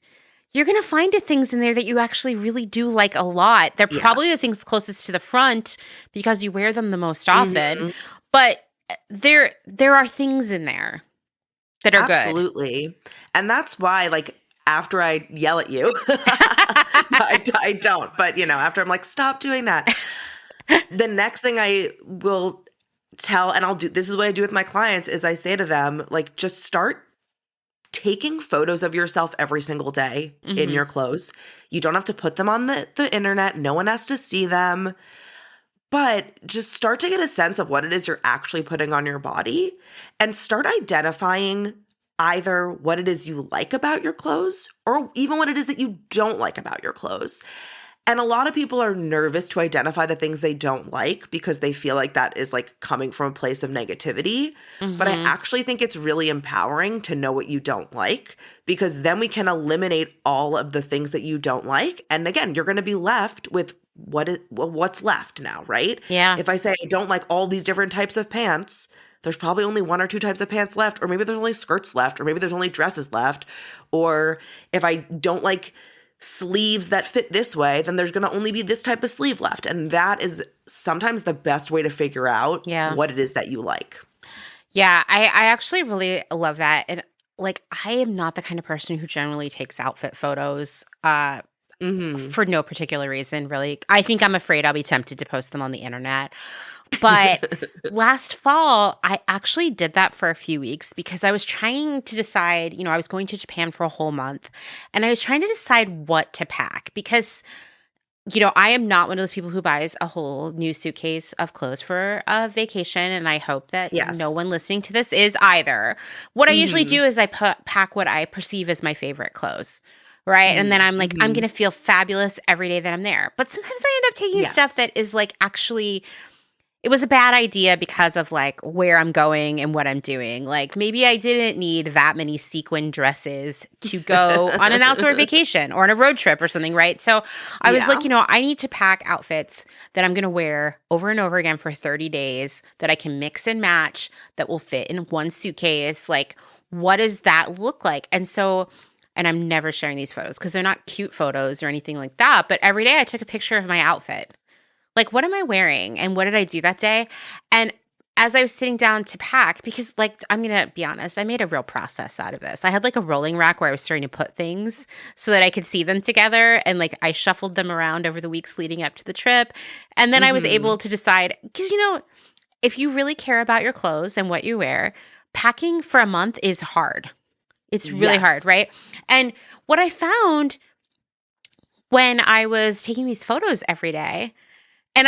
you're going to find the things in there that you actually really do like a lot. They're probably the Yes. things closest to the front because you wear them the most often, Mhm. but there are things in there that are good. Absolutely. And that's why, like, after I yell at you, no, I don't, but, after I'm like, "Stop doing that," the next thing I will tell, and I'll do this is what I do with my clients, is I say to them, like, just start taking photos of yourself every single day in Mhm. your clothes. You don't have to put them on the internet. No one has to see them. But just start to get a sense of what it is you're actually putting on your body, and start identifying either what it is you like about your clothes or even what it is that you don't like about your clothes. And a lot of people are nervous to identify the things they don't like because they feel like that is like coming from a place of negativity. But I Mhm. actually think it's really empowering to know what you don't like, because then we can eliminate all of the things that you don't like. And again, you're going to be left with what's left now, right? Yeah. If I say I don't like all these different types of pants, there's probably only one or two types of pants left, or maybe there's only skirts left, or maybe there's only dresses left. Or if I don't like sleeves that fit this way, then there's going to only be this type of sleeve left. And that is sometimes the best way to figure out Yeah. what it is that you like. Yeah, I actually really love that. And like, I am not the kind of person who generally takes outfit photos Mhm. for no particular reason, really. I think I'm afraid I'll be tempted to post them on the internet. But last fall, I actually did that for a few weeks because I was trying to decide, I was going to Japan for a whole month, and I was trying to decide what to pack because I am not one of those people who buys a whole new suitcase of clothes for a vacation, and I hope that no Yes. one listening to this is either. What I usually Mhm. do is I pack what I perceive as my favorite clothes, right? And then Mm. I'm like, I'm Mhm. gonna feel fabulous every day that I'm there. But sometimes I end up taking stuff Yes. that is like actually it was a bad idea because of like where I'm going and what I'm doing. Like maybe I didn't need that many sequin dresses to go on an outdoor vacation or on a road trip or something, right? So I was Yeah. like, I need to pack outfits that I'm going to wear over and over again for 30 days that I can mix and match that will fit in one suitcase. Like, what does that look like? And I'm never sharing these photos because they're not cute photos or anything like that. But every day I took a picture of my outfit. Like, what am I wearing and what did I do that day? And as I was sitting down to pack, because, like, I'm going to be honest, I made a real process out of this. I had like a rolling rack where I was starting to put things so that I could see them together. And like, I shuffled them around over the weeks leading up to the trip. And then I was able Mhm. to decide, because, if you really care about your clothes and what you wear, packing for a month is hard. It's really hard, Yes. right? And what I found when I was taking these photos every day, and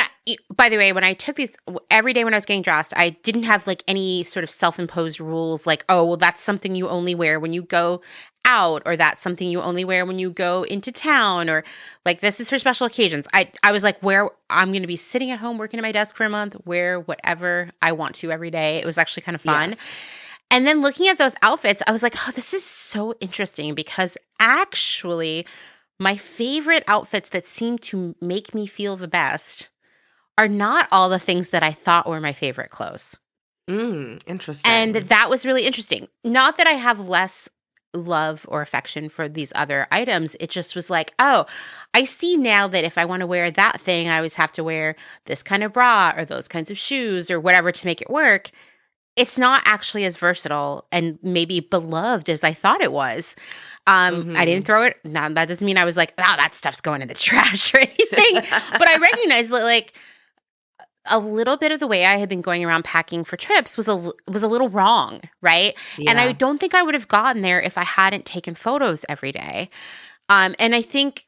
by the way, when I took these every day when I was getting dressed, I didn't have like any sort of self-imposed rules like, oh, well, that's something you only wear when you go out, or that's something you only wear when you go into town, or like this is for special occasions. I was like, where I'm going to be sitting at home working at my desk for a month, wear whatever I want to every day. It was actually kind of fun. Yes. And then looking at those outfits, I was like, oh, this is so interesting, because actually my favorite outfits that seem to make me feel the best are not all the things that I thought were my favorite clothes. And Interesting. that was really interesting. Not that I have less love or affection for these other items. It just was like, oh, I see now that if I want to wear that thing, I always have to wear this kind of bra or those kinds of shoes or whatever to make it work. It's not actually as versatile and maybe beloved as I thought it was. I didn't throw it. Now, that doesn't mean I was like, oh, that stuff's going in the trash or anything. But I recognized that, like, a little bit of the way I had been going around packing for trips was a little wrong, right? And I Yeah. don't think I would have gotten there if I hadn't taken photos every day. And I think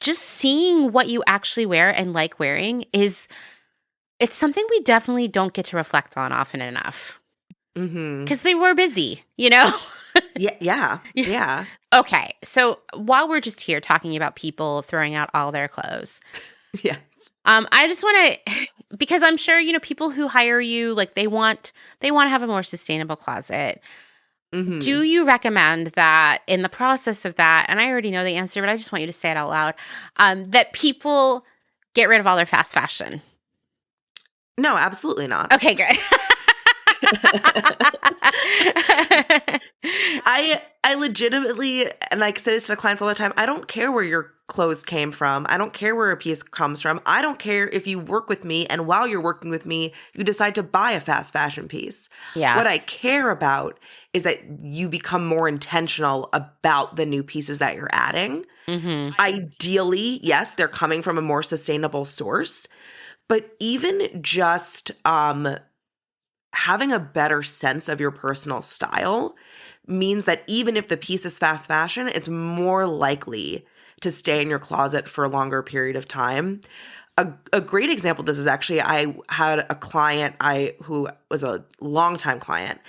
just seeing what you actually wear and like wearing it's something we definitely don't get to reflect on often enough, Mm-hmm. because they were busy, you know? Yeah. Yeah. Yeah. Okay, so while we're just here talking about people throwing out all their clothes, Yes. I just want to, because I'm sure, people who hire you, like they want to have a more sustainable closet. Mm-hmm. Do you recommend that in the process of that, and I already know the answer, but I just want you to say it out loud, that people get rid of all their fast fashion? No, absolutely not. Okay, good. I legitimately, and I say this to clients all the time, I don't care where your clothes came from. I don't care where a piece comes from. I don't care if you work with me and while you're working with me, you decide to buy a fast fashion piece. Yeah. What I care about is that you become more intentional about the new pieces that you're adding. Mm-hmm. Ideally, yes, they're coming from a more sustainable source, but even just having a better sense of your personal style means that even if the piece is fast fashion, it's more likely to stay in your closet for a longer period of time. A great example of this is actually, I had a client who was a longtime client,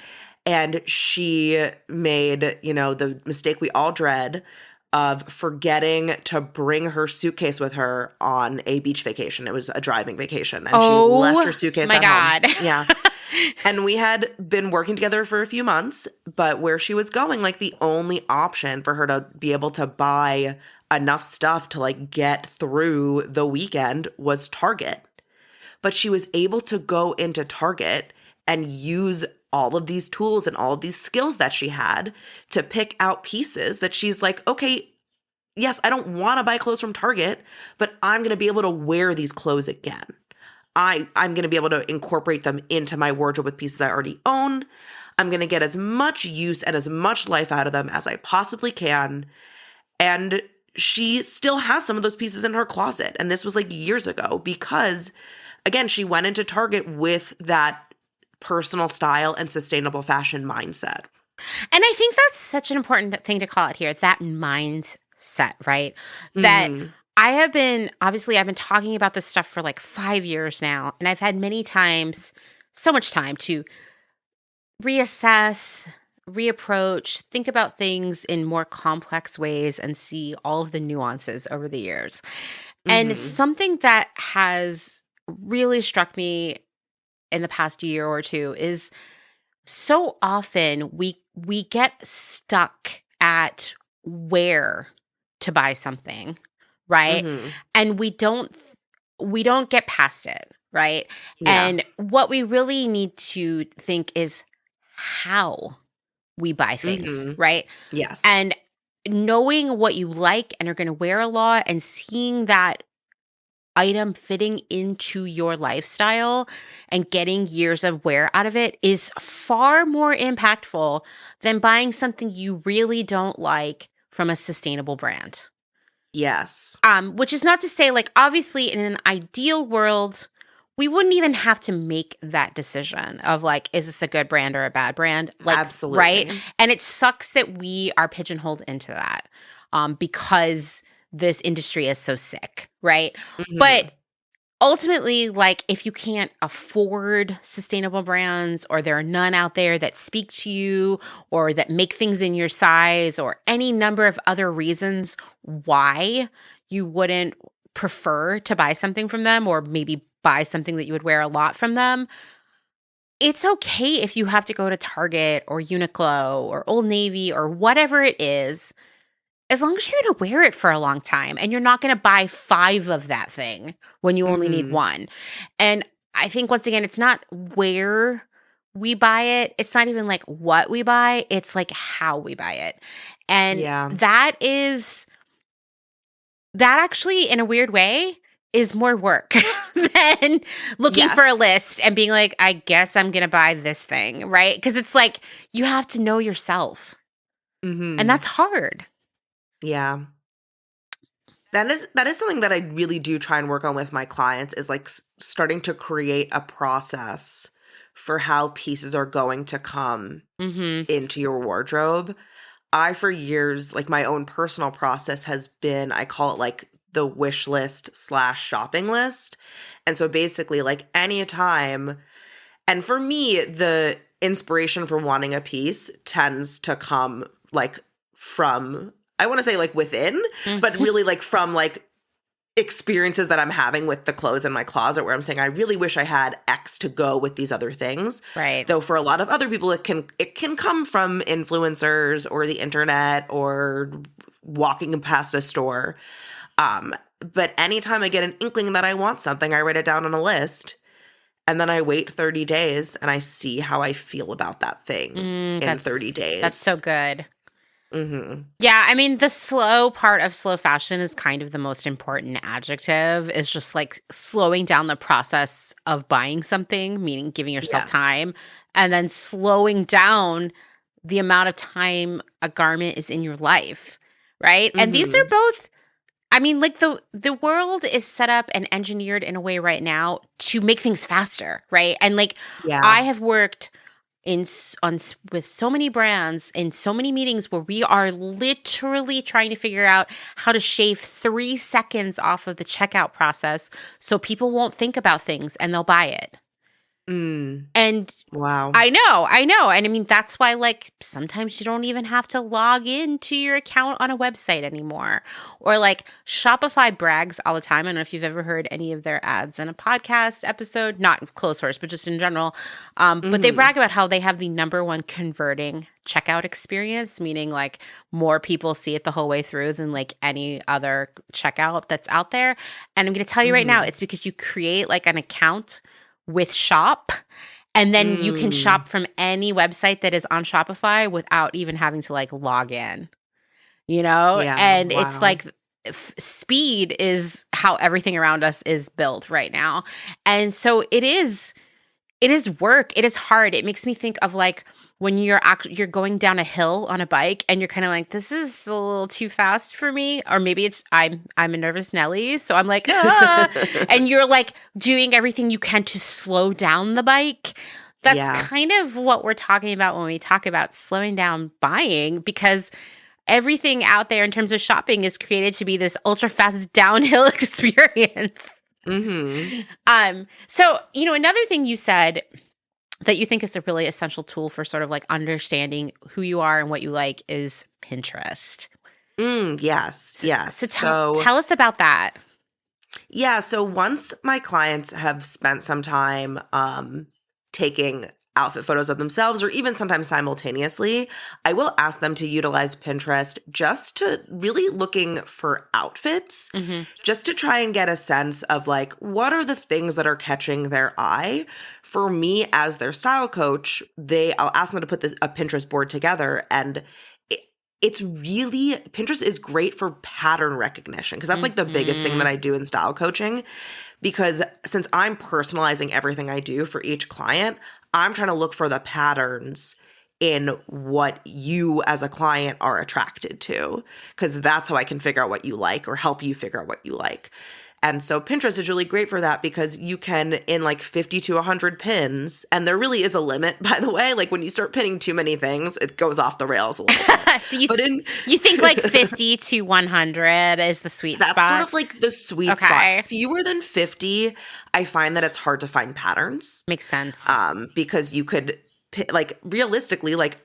and she made, the mistake we all dread of forgetting to bring her suitcase with her on a beach vacation. It was a driving vacation, and she left her Oh suitcase my at home. God. Yeah. And we had been working together for a few months, but where she was going, like the only option for her to be able to buy enough stuff to like get through the weekend was Target. But she was able to go into Target and use all of these tools and all of these skills that she had to pick out pieces that she's like, okay, yes, I don't want to buy clothes from Target, but I'm going to be able to wear these clothes again. I'm going to be able to incorporate them into my wardrobe with pieces I already own. I'm going to get as much use and as much life out of them as I possibly can. And she still has some of those pieces in her closet. And this was like years ago because, again, she went into Target with that personal style and sustainable fashion mindset. And I think that's such an important thing to call it here, that mindset, right? That Mm-hmm. I've been talking about this stuff for like 5 years now, and I've had so much time to reassess, reapproach, think about things in more complex ways and see all of the nuances over the years. And Mm-hmm. something that has really struck me in the past year or two is so often we get stuck at where to buy something, right? Mm-hmm. And we don't get past it, right? Yeah. And what we really need to think is how we buy things, Mm-hmm. right? Yes. And knowing what you like and are going to wear a lot, and seeing that item fitting into your lifestyle and getting years of wear out of it is far more impactful than buying something you really don't like from a sustainable brand. Yes. Which is not to say, like, obviously in an ideal world, we wouldn't even have to make that decision of like, is this a good brand or a bad brand? Like, right? Absolutely. And it sucks that we are pigeonholed into that, because this industry is so sick, right? Mm-hmm. But ultimately, like, if you can't afford sustainable brands, or there are none out there that speak to you or that make things in your size, or any number of other reasons why you wouldn't prefer to buy something from them, or maybe buy something that you would wear a lot from them, it's okay if you have to go to Target or Uniqlo or Old Navy or whatever it is, as long as you're going to wear it for a long time and you're not going to buy 5 of that thing when you only need Mhm. 1. And I think, once again, it's not where we buy it. It's not even like what we buy. It's like how we buy it. And Yeah. that actually, in a weird way, is more work than looking for a Yes. list and being like, I guess I'm going to buy this thing, right? Because it's like you have to know yourself. And Mhm. that's hard. Yeah. That is something that I really do try and work on with my clients, is like starting to create a process for how pieces are going to come Mm-hmm. into your wardrobe. I, for years, like my own personal process has been, I call it like the wish list slash shopping list. And so basically, like anytime, and for me, the inspiration for wanting a piece tends to come like from, I want to say like within, but Mm-hmm. really like from like experiences that I'm having with the clothes in my closet, where I'm saying I really wish I had X to go with these other things. Right. Though for a lot of other people it can come from influencers or the internet or walking past a store. But anytime I get an inkling that I want something, I write it down on a list, and then I wait 30 days and I see how I feel about that thing in That's 30 so days. good. Mhm. Yeah, I mean, the slow part of slow fashion is kind of the most important adjective. Is just like slowing down the process of buying something, meaning giving yourself Yes. time, and then slowing down the amount of time a garment is in your life, right? And these are Mhm. both, I mean, like, the world is set up and engineered in a way right now to make things faster, right? And like, Yeah. I have worked with so many brands in so many meetings where we are literally trying to figure out how to shave 3 seconds off of the checkout process so people won't think about things and they'll buy it. Mm. And Wow. I know. And I mean, that's why, like, sometimes you don't even have to log into your account on a website anymore. Or like Shopify brags all the time. I don't know if you've ever heard any of their ads in a podcast episode, not Clotheshorse, but just in general. But they Mhm. brag about how they have the #1 converting checkout experience, meaning like more people see it the whole way through than like any other checkout that's out there. And I'm going to tell you right now, Mhm. it's because you create like an account with Shop, and then you can Mm. shop from any website that is on Shopify without even having to like log in, you know? Yeah, And it's wow. like speed is how everything around us is built right now. And so it is work. It is hard. It makes me think of like when you're going down a hill on a bike and you're kind of like, this is a little too fast for me, or maybe it's I'm a nervous Nelly, so I'm like, ah, and you're like doing everything you can to slow down the bike. That's Yeah. kind of what we're talking about when we talk about slowing down buying, because everything out there in terms of shopping is created to be this ultra fast downhill experience. Mhm. So, another thing you said that you think is a really essential tool for sort of like understanding who you are and what you like is Pinterest. Yes, yes. So tell So, tell us about that. yeah, so once my clients have spent some time taking outfit photos of themselves, or even sometimes simultaneously, I will ask them to utilize Pinterest just to really looking for outfits, Mhm. just to try and get a sense of like what are the things that are catching their eye. For me as their style coach, I'll ask them to put a Pinterest board together, and it, it's really, Pinterest is great for pattern recognition, because that's like the biggest thing that Mhm. I do in style coaching. Because since I'm personalizing everything I do for each client, I'm trying to look for the patterns in what you as a client are attracted to, because that's how I can figure out what you like or help you figure out what you like. And so Pinterest is really great for that because you can, in like 50 to 100 pins, and there really is a limit, by the way. Like when you start pinning too many things, it goes off the rails a little bit. So But you think like 50 to 100 is the sweet that's spot? sort of like the sweet spot. Fewer than 50, I find that it's hard to find patterns. Makes sense. Because you could, like, realistically, like,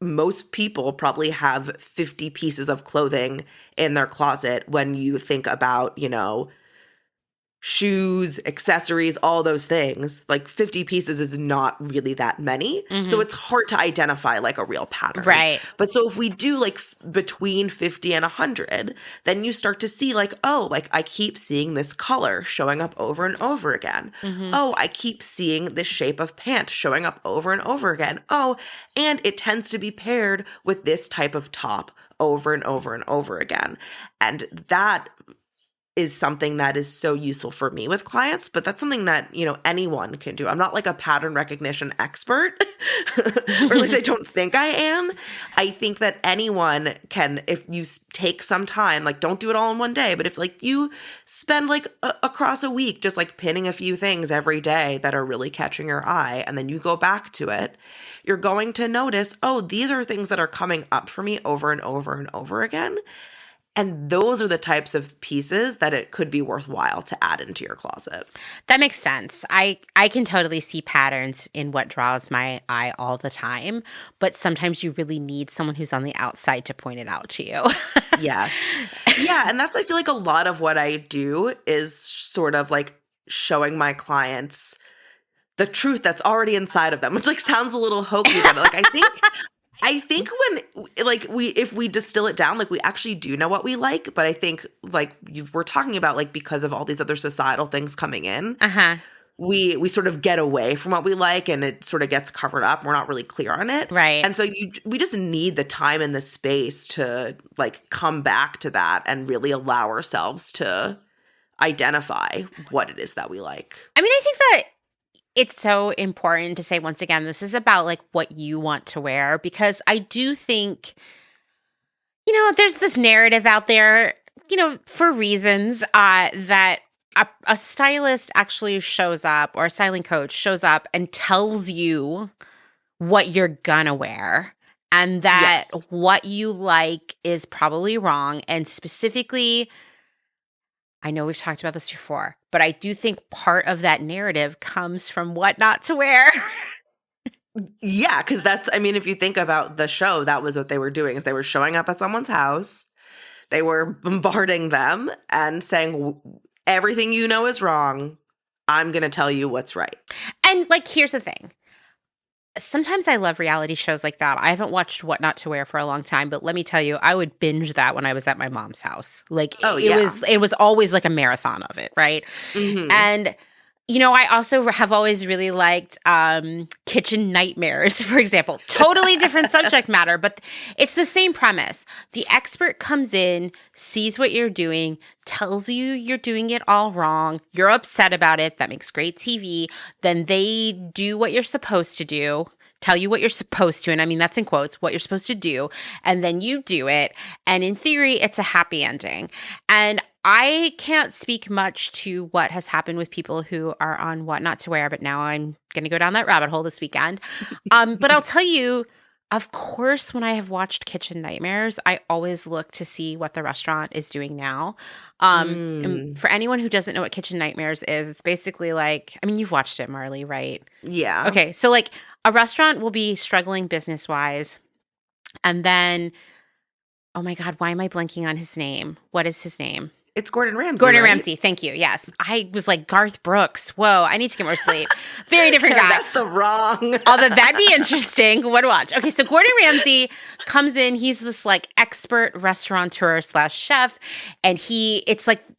most people probably have 50 pieces of clothing in their closet when you think about, you know, shoes, accessories, all those things. Like 50 pieces is not really that many. So it's hard to identify like a real pattern. Right. But so if we do like between 50 and 100, then you start to see like, oh, like I keep seeing this color showing up over and over again. Oh, I keep seeing this shape of pant showing up over and over again. Oh, and it tends to be paired with this type of top over and over and over again. And that is something that is so useful for me with clients, but that's something that, you know, anyone can do. I'm not like a pattern recognition expert, or at least I don't think I am. I think that anyone can, if you take some time, like don't do it all in one day, but if like you spend like across a week, just like pinning a few things every day that are really catching your eye, and then you go back to it, you're going to notice, oh, these are things that are coming up for me over and over and over again. And those are the types of pieces that it could be worthwhile to add into your closet. That makes sense. I can totally see patterns in what draws my eye all the time, but sometimes you really need someone who's on the outside to point it out to you. Yes. Yeah, and that's, I feel like, a lot of what I do is sort of like showing my clients the truth that's already inside of them, which like sounds a little hokey, but like I think when like if we distill it down, like we actually do know what we like, but I think like we're talking about like because of all these other societal things coming in, we sort of get away from what we like and it sort of gets covered up. We're not really clear on it. Right. And so we just need the time and the space to like come back to that and really allow ourselves to identify what it is that we like. I mean, I think that it's so important to say, once again, this is about like what you want to wear, because I do think, you know, there's this narrative out there, you know, for reasons that a stylist actually shows up, or a styling coach shows up and tells you what you're gonna wear, and that what you like is probably wrong. And specifically, I know we've talked about this before, but I do think part of that narrative comes from what not to wear. Yeah, because that's, I mean, if you think about the show, that was what they were doing, is they were showing up at someone's house, they were bombarding them and saying, everything you know is wrong, I'm going to tell you what's right. And like, here's the thing. Sometimes I love reality shows like that. I haven't watched What Not to Wear for a long time, but let me tell you, I would binge that when I was at my mom's house. Like, it was always like a marathon of it, right? And you know, I also have always really liked Kitchen Nightmares, for example. Totally different subject matter, but it's the same premise. The expert comes in, sees what you're doing, tells you you're doing it all wrong. You're upset about it. That makes great TV. Then they do what you're supposed to do. Tell you what you're supposed to, and I mean that's in quotes, what you're supposed to do, and then you do it, and in theory, it's a happy ending. And I can't speak much to what has happened with people who are on What Not to Wear, but now I'm going to go down that rabbit hole this weekend. But I'll tell you, of course, when I have watched Kitchen Nightmares, I always look to see what the restaurant is doing now. And for anyone who doesn't know what Kitchen Nightmares is, it's basically like, I mean, you've watched it, Marlee, right? Yeah. Okay, so like a restaurant will be struggling business-wise, and then, oh my God, why am I blanking on his name? What is his name? It's Gordon Ramsay. Gordon Ramsay, thank you. Yes. I was like, Garth Brooks. Whoa, I need to get more sleep. Very different guy. That's the wrong. Although that'd be interesting. What to watch. Okay, so Gordon Ramsay comes in. He's this like expert restaurateur / chef. And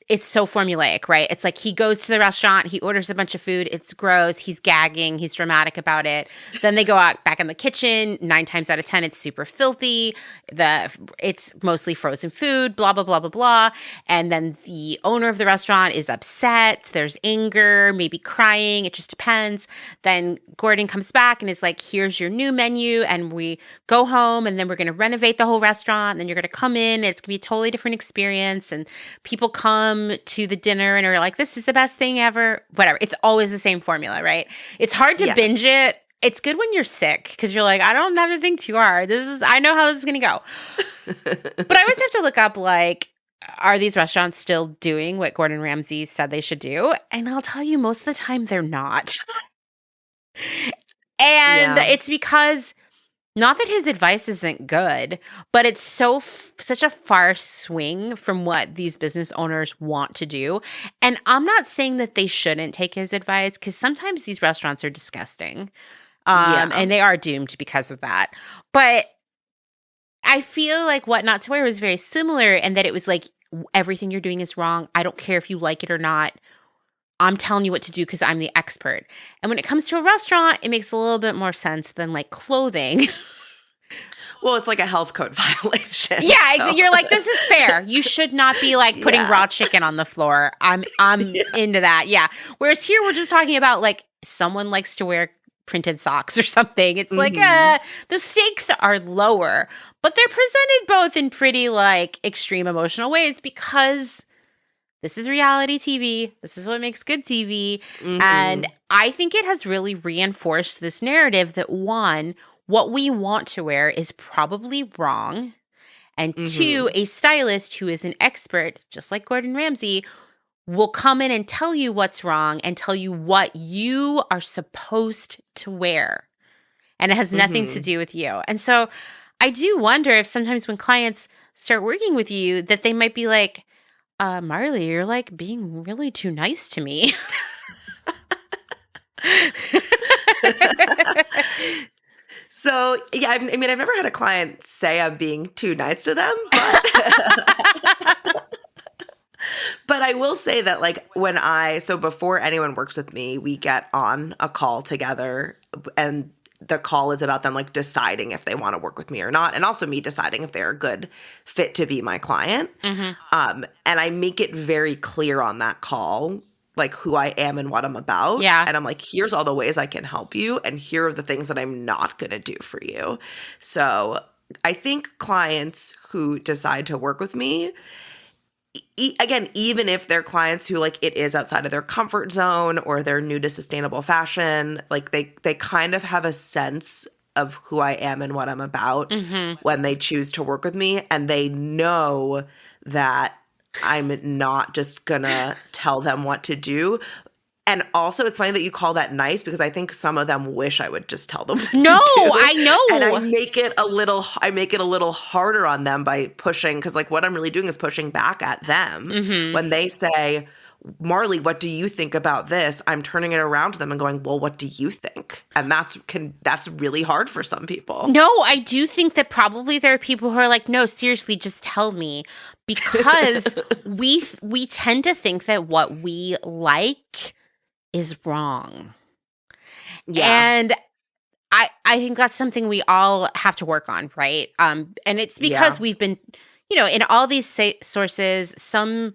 it's so formulaic, right? It's like he goes to the restaurant, he orders a bunch of food, it's gross, he's gagging, he's dramatic about it. Then they go out back in the kitchen, 9 times out of 10, it's super filthy. It's mostly frozen food, blah, blah, blah, blah, blah. And then the owner of the restaurant is upset, there's anger, maybe crying, it just depends. Then Gordon comes back and is like, here's your new menu, and we go home, and then we're going to renovate the whole restaurant. And then you're going to come in. It's going to be a totally different experience. And people come to the dinner and are like, this is the best thing ever. Whatever. It's always the same formula, right? It's hard to binge it. It's good when you're sick because you're like, I don't have to think too hard. I know how this is going to go. But I always have to look up, like, are these restaurants still doing what Gordon Ramsay said they should do? And I'll tell you, most of the time they're not. And it's because, not that his advice isn't good, but it's such a far swing from what these business owners want to do. And I'm not saying that they shouldn't take his advice, because sometimes these restaurants are disgusting. And they are doomed because of that. But I feel like What Not to Wear was very similar, and that it was like, everything you're doing is wrong. I don't care if you like it or not. I'm telling you what to do because I'm the expert. And when it comes to a restaurant, it makes a little bit more sense than like clothing. Well, it's like a health code violation. Yeah, so. You're like, this is fair. You should not be like putting raw chicken on the floor. I'm into that. Yeah. Whereas here we're just talking about like someone likes to wear printed socks or something. It's like the stakes are lower, but they're presented both in pretty like extreme emotional ways, because this is reality TV. This is what makes good TV. And I think it has really reinforced this narrative that, one, what we want to wear is probably wrong. And two, a stylist who is an expert, just like Gordon Ramsay, will come in and tell you what's wrong and tell you what you are supposed to wear. And it has nothing to do with you. And so I do wonder if sometimes when clients start working with you, that they might be like, Marlee, you're like being really too nice to me. So, yeah, I mean, I've never had a client say I'm being too nice to them, but but I will say that, like, so before anyone works with me, we get on a call together, and the call is about them, like, deciding if they want to work with me or not, and also me deciding if they're a good fit to be my client. And I make it very clear on that call, like, who I am and what I'm about. Yeah. And I'm like, here's all the ways I can help you, and here are the things that I'm not going to do for you. So I think clients who decide to work with me, again, even if they're clients who, like, it is outside of their comfort zone or they're new to sustainable fashion, like, they kind of have a sense of who I am and what I'm about when they choose to work with me. And they know that I'm not just gonna tell them what to do. And also, it's funny that you call that nice, because I think some of them wish I would just tell them what to do. I know. And I make it a little harder on them by pushing, because, like, what I'm really doing is pushing back at them. When they say, Marlee, what do you think about this? I'm turning it around to them and going, well, what do you think? And that's really hard for some people. No, I do think that probably there are people who are like, no, seriously, just tell me. Because we tend to think that what we like is wrong. Yeah. And I think that's something we all have to work on, right? And it's because we've been, in all these sources, some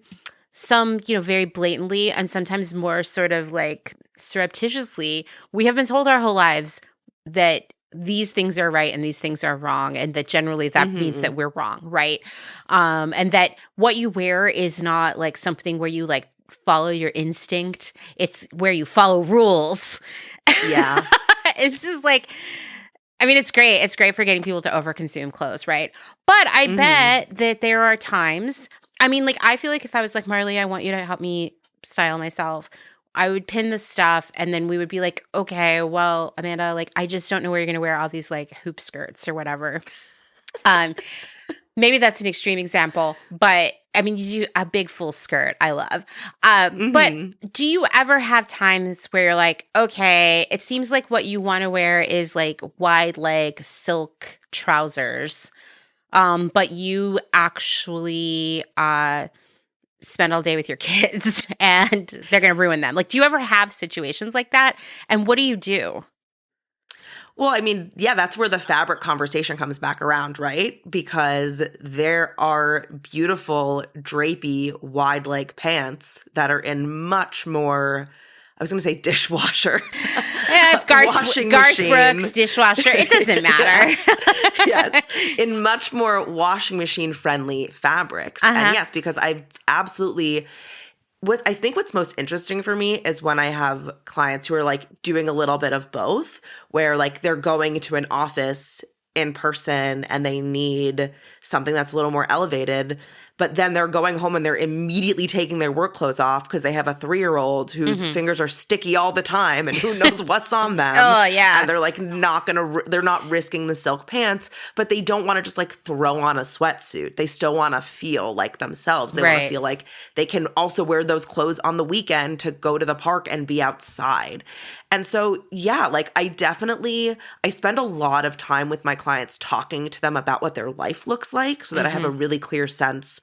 very blatantly, and sometimes more sort of like surreptitiously, we have been told our whole lives that these things are right and these things are wrong, and that generally that means that we're wrong, right? And that what you wear is not like something where you like follow your instinct. It's where you follow rules. Yeah. It's just like, I mean, it's great. It's great for getting people to overconsume clothes, right? But I bet that there are times, I mean, like, I feel like if I was like, Marlee, I want you to help me style myself, I would pin the stuff, and then we would be like, okay, well, Amanda, like, I just don't know where you're going to wear all these like hoop skirts or whatever. Maybe that's an extreme example, but I mean, you do a big full skirt. I love. But do you ever have times where you're like, okay, it seems like what you want to wear is like wide leg silk trousers, but you actually spend all day with your kids and they're going to ruin them? Like, do you ever have situations like that? And what do you do? Well, I mean, yeah, that's where the fabric conversation comes back around, right? Because there are beautiful, drapey, wide leg pants that are in much more I was going to say dishwasher. Yeah, it's Washing Garth machine. Brooks dishwasher. It doesn't matter. Yes, in much more washing machine friendly fabrics. And yes, because I've absolutely I think what's most interesting for me is when I have clients who are like doing a little bit of both, where like they're going to an office in person and they need something that's a little more elevated, but then they're going home and they're immediately taking their work clothes off because they have a 3-year-old whose fingers are sticky all the time and who knows what's on them. Oh, yeah. And they're like they're not risking the silk pants, but they don't want to just like throw on a sweatsuit. They still want to feel like themselves. They want to feel like they can also wear those clothes on the weekend to go to the park and be outside. And so, yeah, like I spend a lot of time with my clients talking to them about what their life looks like so that I have a really clear sense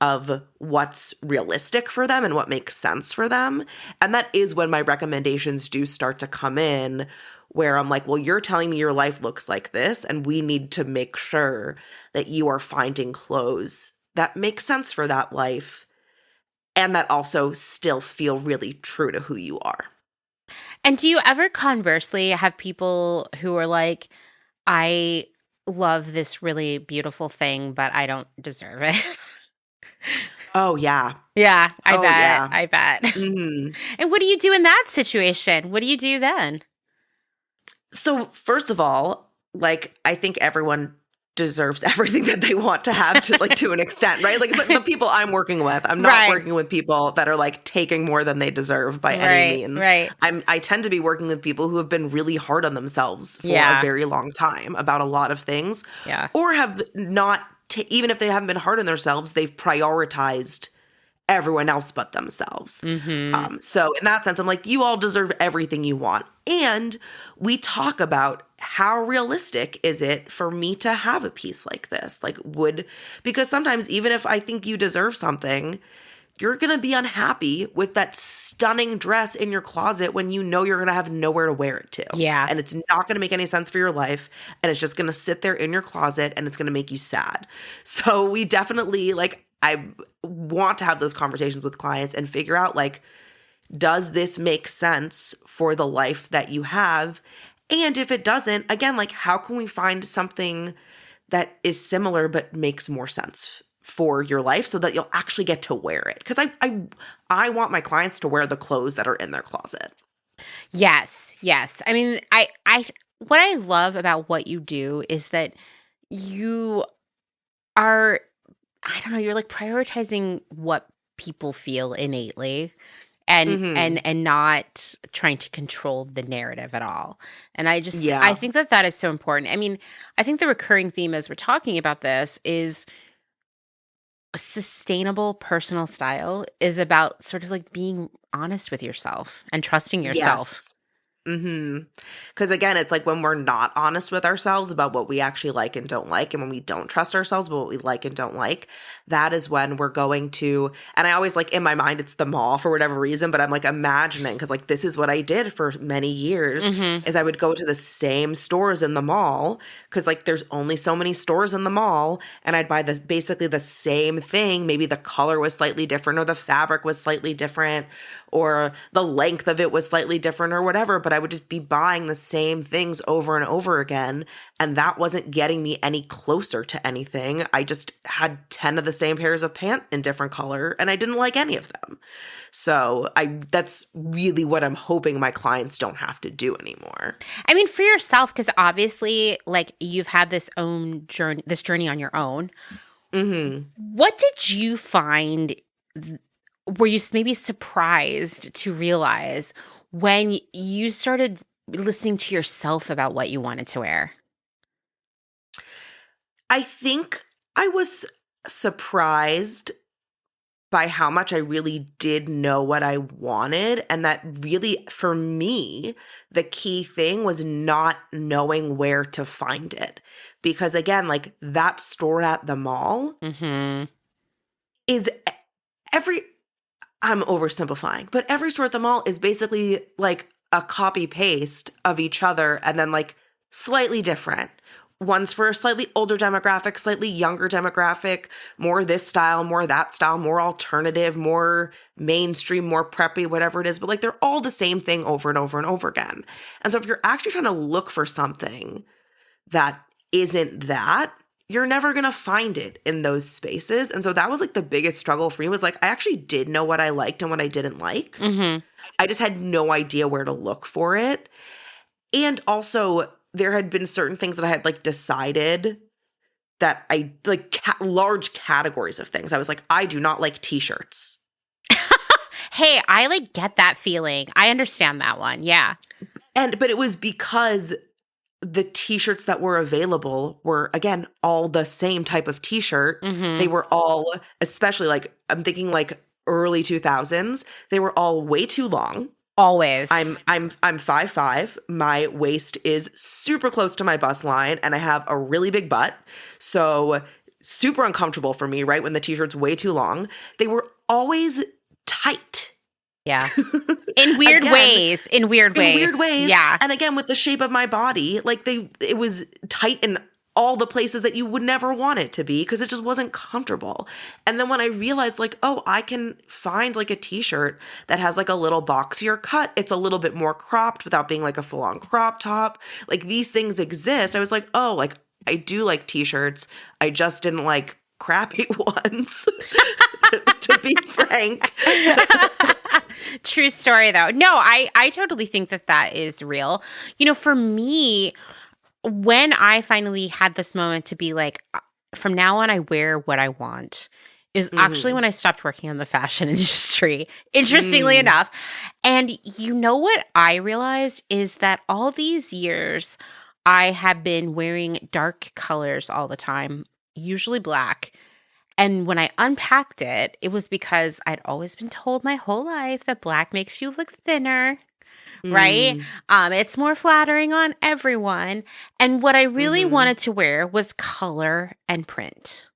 of what's realistic for them and what makes sense for them. And that is when my recommendations do start to come in, where I'm like, well, you're telling me your life looks like this, and we need to make sure that you are finding clothes that make sense for that life and that also still feel really true to who you are. And do you ever conversely have people who are like, I love this really beautiful thing, but I don't deserve it? Oh, yeah. Yeah, I Oh, bet. yeah. I bet. Mm-hmm. And what do you do in that situation? What do you do then? So first of all, like I think everyone deserves everything that they want to have to an extent, right? Like the people I'm working with, I'm not working with people that are like taking more than they deserve by any means. Right. I tend to be working with people who have been really hard on themselves for a very long time about a lot of things. Yeah. Or have not, even if they haven't been hard on themselves, they've prioritized everyone else but themselves. So in that sense, I'm like, you all deserve everything you want. And we talk about how realistic is it for me to have a piece like this? Because sometimes even if I think you deserve something, you're going to be unhappy with that stunning dress in your closet when you know you're going to have nowhere to wear it to. Yeah. And it's not going to make any sense for your life. And it's just going to sit there in your closet and it's going to make you sad. So we definitely, I want to have those conversations with clients and figure out, does this make sense for the life that you have? And if it doesn't, again, how can we find something that is similar but makes more sense for your life so that you'll actually get to wear it? Because I want my clients to wear the clothes that are in their closet. Yes. I mean, what I love about what you do is that you are, I don't know, you're prioritizing what people feel innately and not trying to control the narrative at all. And I think that is so important. I mean, I think the recurring theme as we're talking about this is sustainable personal style is about sort of being honest with yourself and trusting yourself. Yes. Because again, it's when we're not honest with ourselves about what we actually like and don't like, and when we don't trust ourselves about what we like and don't like, that is when we're going to, and I always in my mind, it's the mall for whatever reason, but I'm imagining, because this is what I did for many years, is I would go to the same stores in the mall, because there's only so many stores in the mall, and I'd buy basically the same thing. Maybe the color was slightly different, or the fabric was slightly different, or the length of it was slightly different, or whatever, but I would just be buying the same things over and over again, and that wasn't getting me any closer to anything. I just had 10 of the same pairs of pants in different color, and I didn't like any of them. So that's really what I'm hoping my clients don't have to do anymore. I mean, for yourself, because obviously, you've had this journey on your own. What did you find? Were you maybe surprised to realize when you started listening to yourself about what you wanted to wear? I think I was surprised by how much I really did know what I wanted. And that really, for me, the key thing was not knowing where to find it. Because again, that store at the mall is I'm oversimplifying, but every store at the mall is basically a copy paste of each other and then slightly different. ones for a slightly older demographic, slightly younger demographic, more this style, more that style, more alternative, more mainstream, more preppy, whatever it is. But like they're all the same thing over and over and over again. And so if you're actually trying to look for something that isn't that, you're never going to find it in those spaces. And so that was like the biggest struggle for me, was like I actually did know what I liked and what I didn't like. Mm-hmm. I just had no idea where to look for it. And also, there had been certain things that I had like decided that I like large categories of things. I was like, I do not like t-shirts. Hey, I like get that feeling. I understand that one. Yeah. But it was because the t-shirts that were available were, again, all the same type of t-shirt. Mm-hmm. They were all, especially like, I'm thinking like early 2000s, they were all way too long. Always. I'm 5'5". My waist is super close to my bust line, and I have a really big butt. So super uncomfortable for me, right? When the t-shirt's way too long. They were always tight. Yeah. In weird ways. In weird ways. Yeah. And again, with the shape of my body, like it was tight in all the places that you would never want it to be, because it just wasn't comfortable. And then when I realized like, oh, I can find like a t-shirt that has like a little boxier cut. It's a little bit more cropped without being like a full-on crop top. Like these things exist. I was like, oh, like I do like t-shirts. I just didn't like crappy ones, to be frank. True story, though. No, I totally think that is real. You know, for me, when I finally had this moment to be like, from now on, I wear what I want, is actually when I stopped working on the fashion industry, interestingly enough. And you know what I realized is that all these years, I have been wearing dark colors all the time, usually black. And when I unpacked it, it was because I'd always been told my whole life that black makes you look thinner, right? It's more flattering on everyone. And what I really wanted to wear was color and print.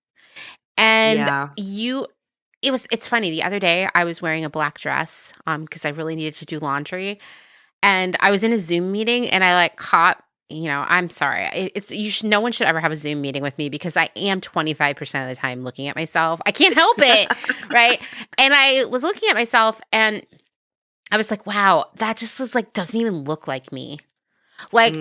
And Yeah. it's funny. The other day I was wearing a black dress because I really needed to do laundry. And I was in a Zoom meeting and I like caught, I'm sorry. No one should ever have a Zoom meeting with me because I am 25% of the time looking at myself. I can't help it, right? And I was looking at myself and I was like, wow, that just is like, doesn't even look like me. Like,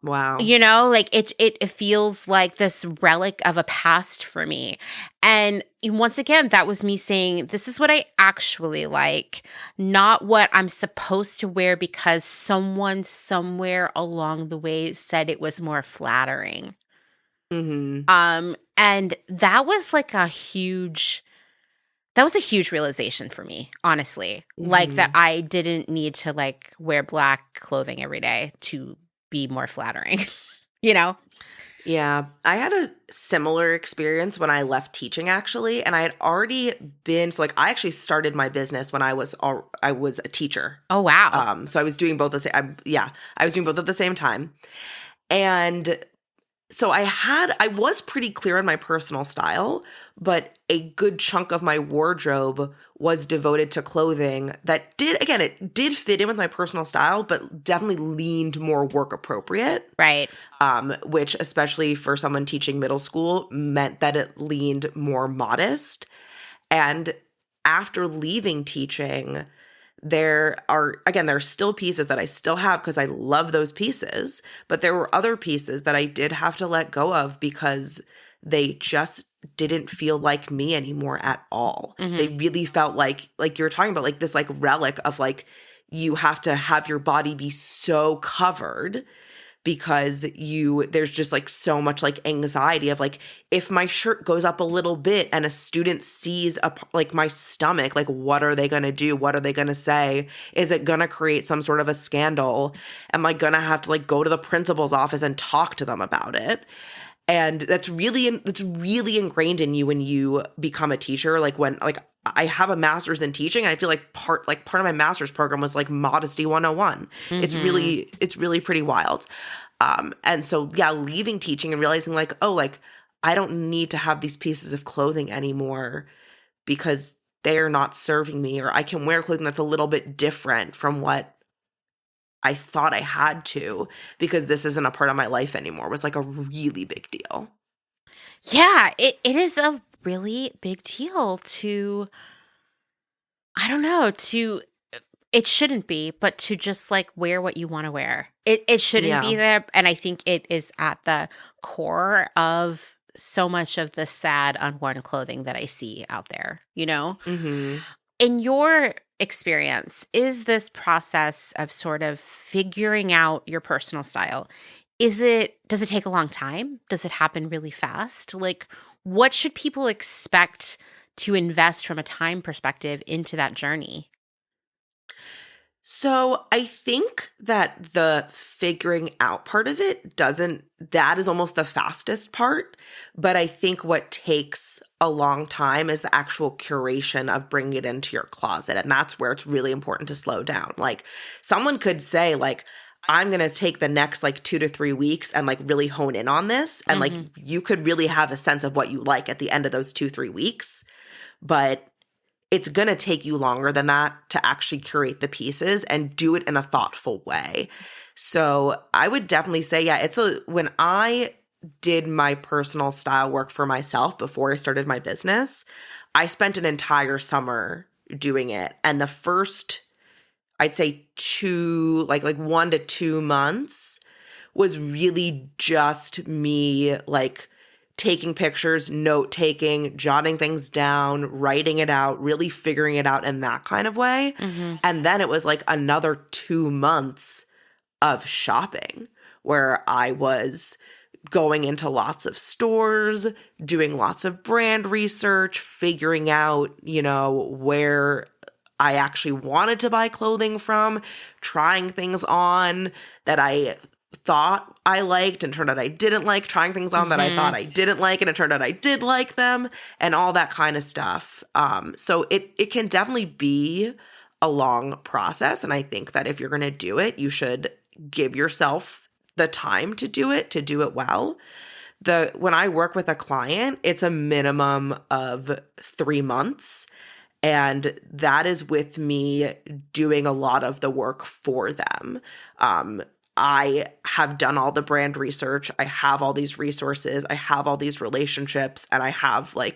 wow. Like it feels like this relic of a past for me. And once again, that was me saying, this is what I actually like, not what I'm supposed to wear because someone somewhere along the way said it was more flattering. And that was like a huge realization for me, honestly. Like that I didn't need to like wear black clothing every day to be more flattering, Yeah, I had a similar experience when I left teaching, actually, and I had already been, so like I actually started my business when I was a teacher. Oh wow. So I was doing both I was doing both at the same time. And so I was pretty clear on my personal style, but a good chunk of my wardrobe was devoted to clothing that it did fit in with my personal style, but definitely leaned more work appropriate. Right. Which, especially for someone teaching middle school, meant that it leaned more modest. And after leaving teaching, there are still pieces that I still have because I love those pieces, but there were other pieces that I did have to let go of because they just didn't feel like me anymore at all. They really felt like you were talking about, like this like relic of like you have to have your body be so covered because there's just like so much like anxiety of like, if my shirt goes up a little bit and a student sees like my stomach, like what are they going to do? What are they going to say? Is it going to create some sort of a scandal? Am I going to have to like go to the principal's office and talk to them about it? And that's really ingrained in you when you become a teacher. Like when like I have a master's in teaching, and I feel like part of my master's program was like modesty 101. It's really pretty wild. And so yeah, leaving teaching and realizing like, oh, like I don't need to have these pieces of clothing anymore because they're not serving me, or I can wear clothing that's a little bit different from what I thought I had to because this isn't a part of my life anymore was like a really big deal. Yeah, it is a really big deal to, I don't know, to it shouldn't be, but to just like wear what you want to wear. It shouldn't be Yeah. there. And I think it is at the core of so much of the sad, unworn clothing that I see out there, you know? Mhm. In your experience, is this process of sort of figuring out your personal style, does it take a long time? Does it happen really fast? Like, what should people expect to invest from a time perspective into that journey? So I think that the figuring out part of it doesn't, that is almost the fastest part. But I think what takes a long time is the actual curation of bringing it into your closet. And that's where it's really important to slow down. Like someone could say, like, I'm going to take the next like 2 to 3 weeks and like really hone in on this. And like Mhm. you could really have a sense of what you like at the end of those 2, 3 weeks. But it's going to take you longer than that to actually curate the pieces and do it in a thoughtful way. So I would definitely say, yeah, when I did my personal style work for myself before I started my business, I spent an entire summer doing it. And the first, I'd say like 1 to 2 months was really just me like taking pictures, note taking, jotting things down, writing it out, really figuring it out in that kind of way. Mhm. And then it was like another 2 months of shopping where I was going into lots of stores, doing lots of brand research, figuring out, where I actually wanted to buy clothing from, trying things on that I thought I liked and turned out I didn't like, trying things on that I thought Mhm. I didn't like and it turned out I did like them, and all that kind of stuff. So it can definitely be a long process, and I think that if you're going to do it, you should give yourself the time to do it well. When I work with a client, it's a minimum of 3 months. And that is with me doing a lot of the work for them. Um, I have done all the brand research. I have all these resources. I have all these relationships, and I have a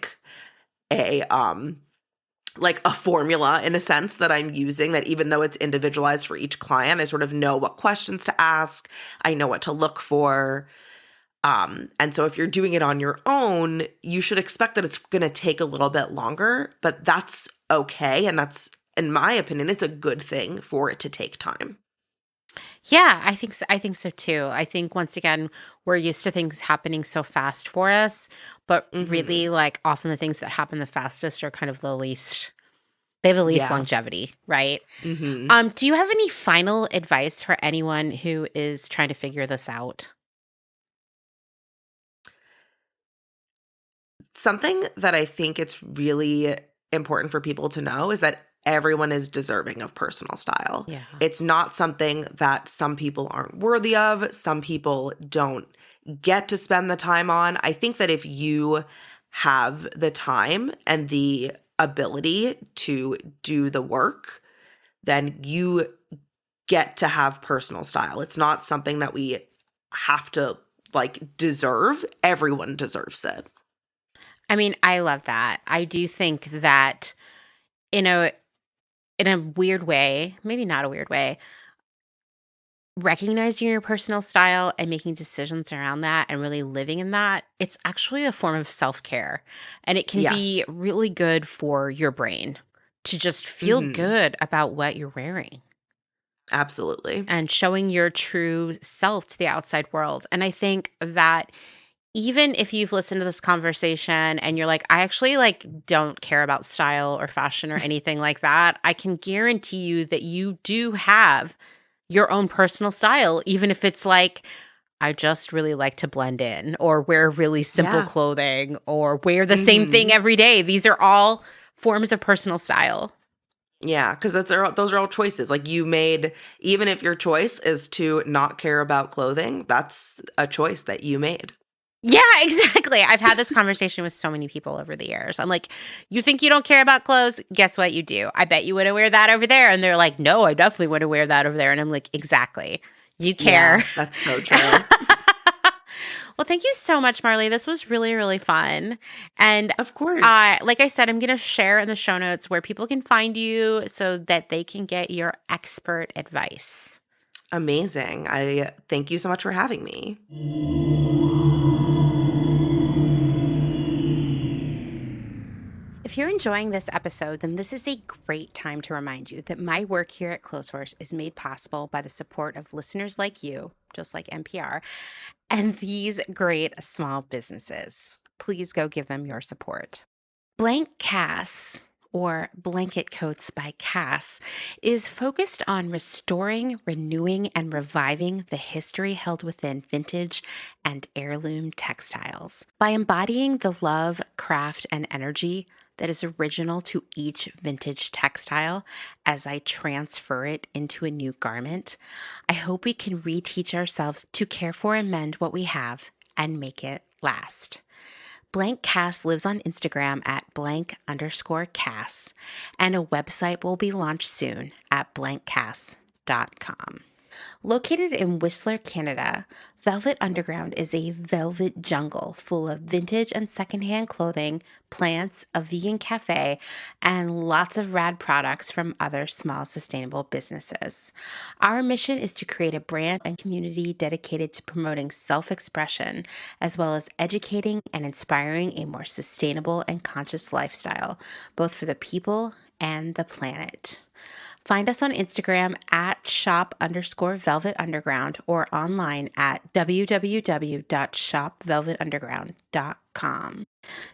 like a formula in a sense that I'm using that even though it's individualized for each client, I sort of know what questions to ask. I know what to look for. And so if you're doing it on your own, you should expect that it's going to take a little bit longer, but that's okay. And that's, in my opinion, it's a good thing for it to take time. Yeah, I think so too. I think once again, we're used to things happening so fast for us, but Hmm. really like often the things that happen the fastest are kind of the least they have the least Yeah. longevity, right? Hmm. Do you have any final advice for anyone who is trying to figure this out? Something that I think it's really important for people to know is that everyone is deserving of personal style. Yeah. It's not something that some people aren't worthy of, some people don't get to spend the time on. I think that if you have the time and the ability to do the work, then you get to have personal style. It's not something that we have to like deserve. Everyone deserves it. I mean, I love that. I do think that in a in a weird way, maybe not a weird way, recognizing your personal style and making decisions around that and really living in that, it's actually a form of self-care. And it can be Yes. really good for your brain to just feel Mhm. good about what you're wearing Absolutely. and showing your true self to the outside world. And I think that even if you've listened to this conversation and you're like, I actually like don't care about style or fashion or anything like that, I can guarantee you that you do have your own personal style, even if it's like, I just really like to blend in or wear really simple Yeah. clothing or wear the same thing Mhm. every day. These are all forms of personal style. Yeah, because those are all choices. Like you made, even if your choice is to not care about clothing, that's a choice that you made. Yeah, exactly. I've had this conversation with so many people over the years. I'm like, you think you don't care about clothes? Guess what you do? I bet you want to wear that over there. And they're like, no, I definitely want to wear that over there. And I'm like, exactly. You care. Yeah, that's so true. Well, thank you so much, Marlee. This was really, really fun. And Of course. like I said, I'm going to share in the show notes where people can find you so that they can get your expert advice. Amazing. I thank you so much for having me. If you're enjoying this episode, then this is a great time to remind you that my work here at Clotheshorse is made possible by the support of listeners like you, just like NPR, and these great small businesses. Please go give them your support. Blank Cass, or Blanket Coats by Cass, is focused on restoring, renewing, and reviving the history held within vintage and heirloom textiles. By embodying the love, craft, and energy that is original to each vintage textile as I transfer it into a new garment, I hope we can reteach ourselves to care for and mend what we have and make it last. Blank Cass lives on Instagram at blank_Cass, and a website will be launched soon at blankcass.com. Located in Whistler, Canada, Velvet Underground is a velvet jungle full of vintage and secondhand clothing, plants, a vegan cafe, and lots of rad products from other small sustainable businesses. Our mission is to create a brand and community dedicated to promoting self-expression, as well as educating and inspiring a more sustainable and conscious lifestyle, both for the people and the planet. Find us on Instagram at shop_velvetunderground or online at www.shopvelvetunderground.com.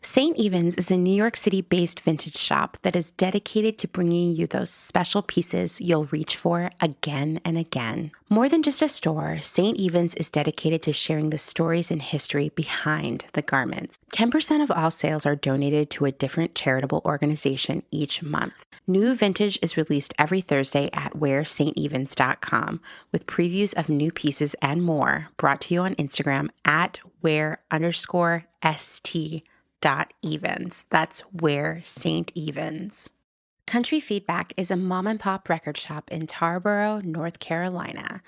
St. Evens is a New York City-based vintage shop that is dedicated to bringing you those special pieces you'll reach for again and again. More than just a store, St. Evens is dedicated to sharing the stories and history behind the garments. 10% of all sales are donated to a different charitable organization each month. New vintage is released every Thursday at wearstevens.com with previews of new pieces and more brought to you on Instagram at wear_st.evens. That's Where St. Evens. Country Feedback is a mom and pop record shop in Tarboro, North Carolina.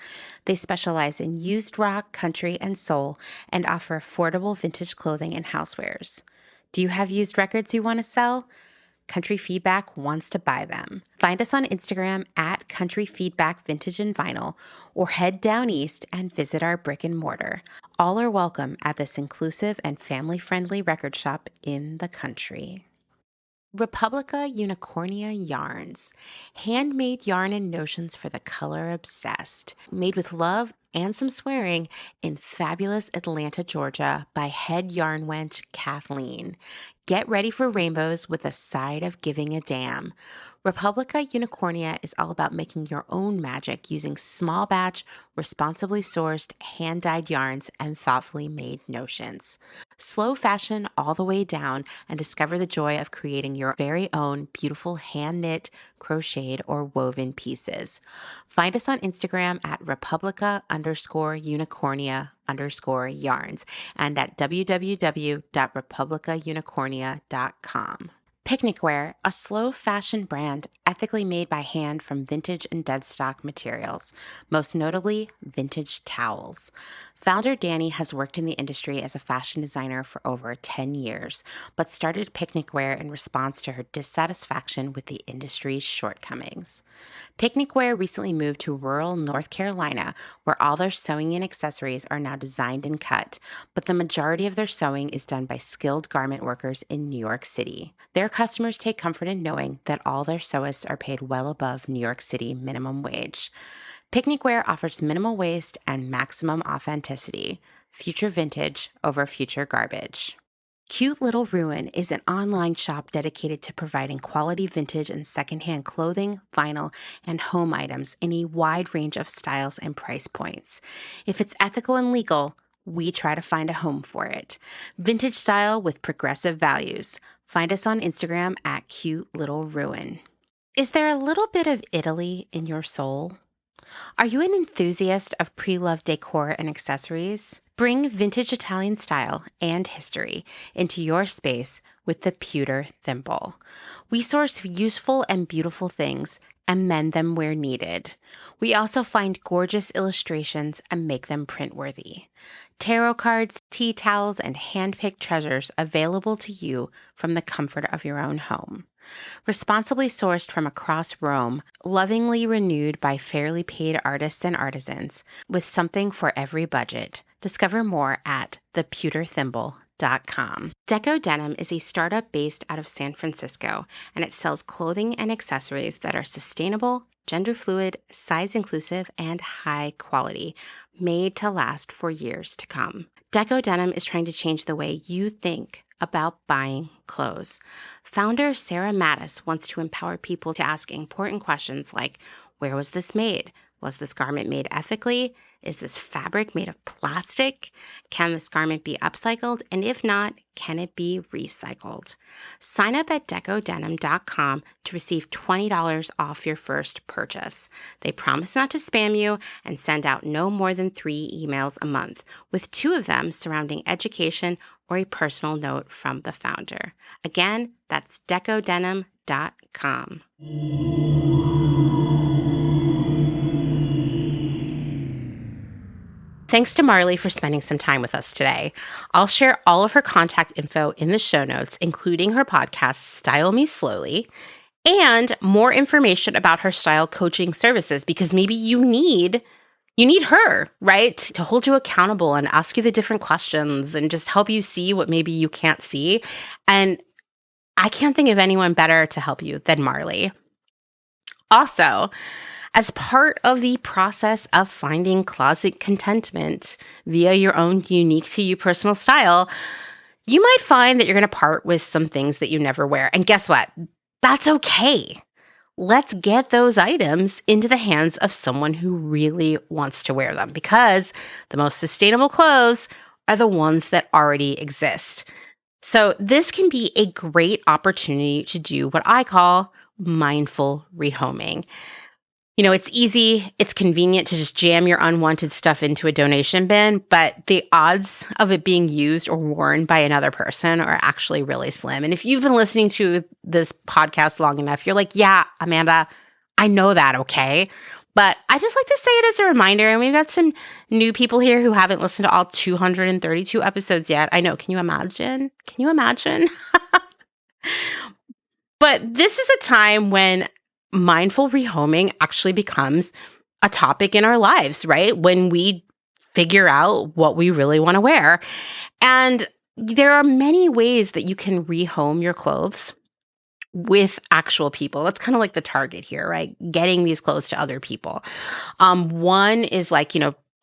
They specialize in used rock, country, and soul and offer affordable vintage clothing and housewares. Do you have used records you want to sell? Country Feedback wants to buy them. Find us on Instagram at Country Feedback Vintage and Vinyl, or head down east and visit our brick and mortar. All are welcome at this inclusive and family-friendly record shop in the country. Republica Unicornia Yarns, handmade yarn and notions for the color obsessed, made with love and some swearing in fabulous Atlanta, Georgia by head yarn wench Kathleen. Get ready for rainbows with a side of giving a damn. Republica Unicornia is all about making your own magic using small batch, responsibly sourced, hand-dyed yarns and thoughtfully made notions. Slow fashion all the way down and discover the joy of creating your very own beautiful hand-knit, crocheted, or woven pieces. Find us on Instagram at Republica_Unicornia_yarns and at www.republicaunicornia.com. Picnic Wear, a slow fashion brand ethically made by hand from vintage and dead stock materials, most notably vintage towels. Founder Danny has worked in the industry as a fashion designer for over 10 years, but started Picnic Wear in response to her dissatisfaction with the industry's shortcomings. Picnic Wear recently moved to rural North Carolina, where all their sewing and accessories are now designed and cut, but the majority of their sewing is done by skilled garment workers in New York City. Their customers take comfort in knowing that all their sewists are paid well above New York City minimum wage. Picnic Wear offers minimal waste and maximum authenticity. Future vintage over future garbage. Cute Little Ruin is an online shop dedicated to providing quality vintage and secondhand clothing, vinyl, and home items in a wide range of styles and price points. If it's ethical and legal, we try to find a home for it. Vintage style with progressive values. Find us on Instagram at Cute Little Ruin. Is there a little bit of Italy in your soul? Are you an enthusiast of pre-loved decor and accessories? Bring vintage Italian style and history into your space with the Pewter Thimble. We source useful and beautiful things and mend them where needed. We also find gorgeous illustrations and make them print-worthy. Tarot cards, tea towels, and hand-picked treasures available to you from the comfort of your own home. Responsibly sourced from across Rome, lovingly renewed by fairly paid artists and artisans, with something for every budget. Discover more at thepewterthimble.com. Deco Denim is a startup based out of San Francisco, and it sells clothing and accessories that are sustainable, gender fluid, size inclusive, and high quality, made to last for years to come. Deco Denim is trying to change the way you think about buying clothes. Founder Sarah Mattis wants to empower people to ask important questions like, where was this made? Was this garment made ethically? Is this fabric made of plastic? Can this garment be upcycled? And if not, can it be recycled? Sign up at decodenim.com to receive $20 off your first purchase. They promise not to spam you and send out no more than 3 emails a month, with 2 of them surrounding education or a personal note from the founder. Again, that's decodenim.com. Thanks to Marlee for spending some time with us today. I'll share all of her contact info in the show notes, including her podcast, Style Me Slowly, and more information about her style coaching services, because maybe you need her, right? To hold you accountable and ask you the different questions and just help you see what maybe you can't see. And I can't think of anyone better to help you than Marlee. Also, as part of the process of finding closet contentment via your own unique to you personal style, you might find that you're going to part with some things that you never wear. And guess what? That's okay. Let's get those items into the hands of someone who really wants to wear them, because the most sustainable clothes are the ones that already exist. So this can be a great opportunity to do what I call mindful rehoming. You know, it's easy, it's convenient to just jam your unwanted stuff into a donation bin, but the odds of it being used or worn by another person are actually really slim. And if you've been listening to this podcast long enough, you're like, yeah, Amanda, I know that, okay? But I just like to say it as a reminder, and we've got some new people here who haven't listened to all 232 episodes yet. I know, can you imagine? Can you imagine? But this is a time when mindful rehoming actually becomes a topic in our lives, right? When we figure out what we really want to wear. And there are many ways that you can rehome your clothes with actual people. That's kind of like the target here, right? Getting these clothes to other people. One is like,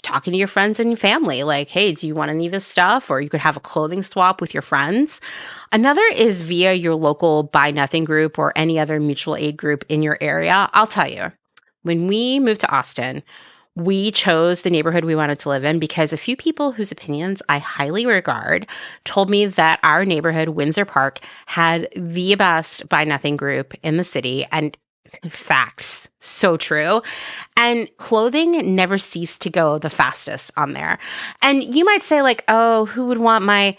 talking to your friends and family, like, hey, do you want any of this stuff? Or you could have a clothing swap with your friends. Another is via your local Buy Nothing group or any other mutual aid group in your area. I'll tell you, when we moved to Austin, we chose the neighborhood we wanted to live in because a few people whose opinions I highly regard told me that our neighborhood, Windsor Park, had the best Buy Nothing group in the city. And facts, so true. And clothing never ceased to go the fastest on there. And you might say like, oh, who would want my,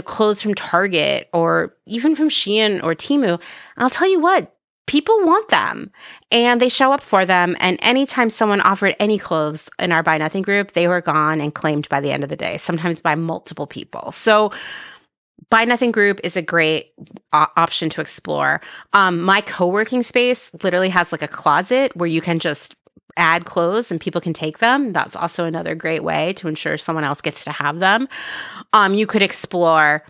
clothes from Target or even from Shein or Temu? I'll tell you what, people want them and they show up for them. And anytime someone offered any clothes in our Buy Nothing group, they were gone and claimed by the end of the day, sometimes by multiple people. So Buy Nothing group is a great option to explore. My co-working space literally has like a closet where you can just add clothes and people can take them. That's also another great way to ensure someone else gets to have them. You could explore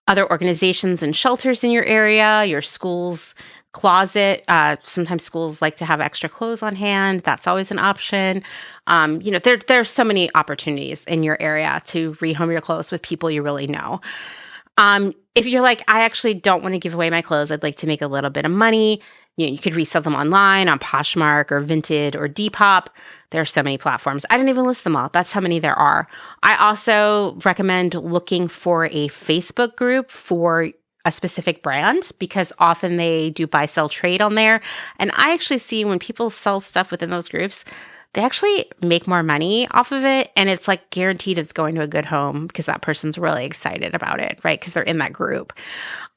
other organizations and shelters in your area, your school's closet. Sometimes schools like to have extra clothes on hand. That's always an option. There's so many opportunities in your area to rehome your clothes with people you really know. If you're like, I actually don't want to give away my clothes, I'd like to make a little bit of money, you could resell them online on Poshmark or Vinted or Depop. There are so many platforms. I didn't even list them all. That's how many there are. I also recommend looking for a Facebook group for a specific brand because often they do buy, sell, trade on there. And I actually see when people sell stuff within those groups, they actually make more money off of it. And it's like guaranteed it's going to a good home because that person's really excited about it, right? Because they're in that group.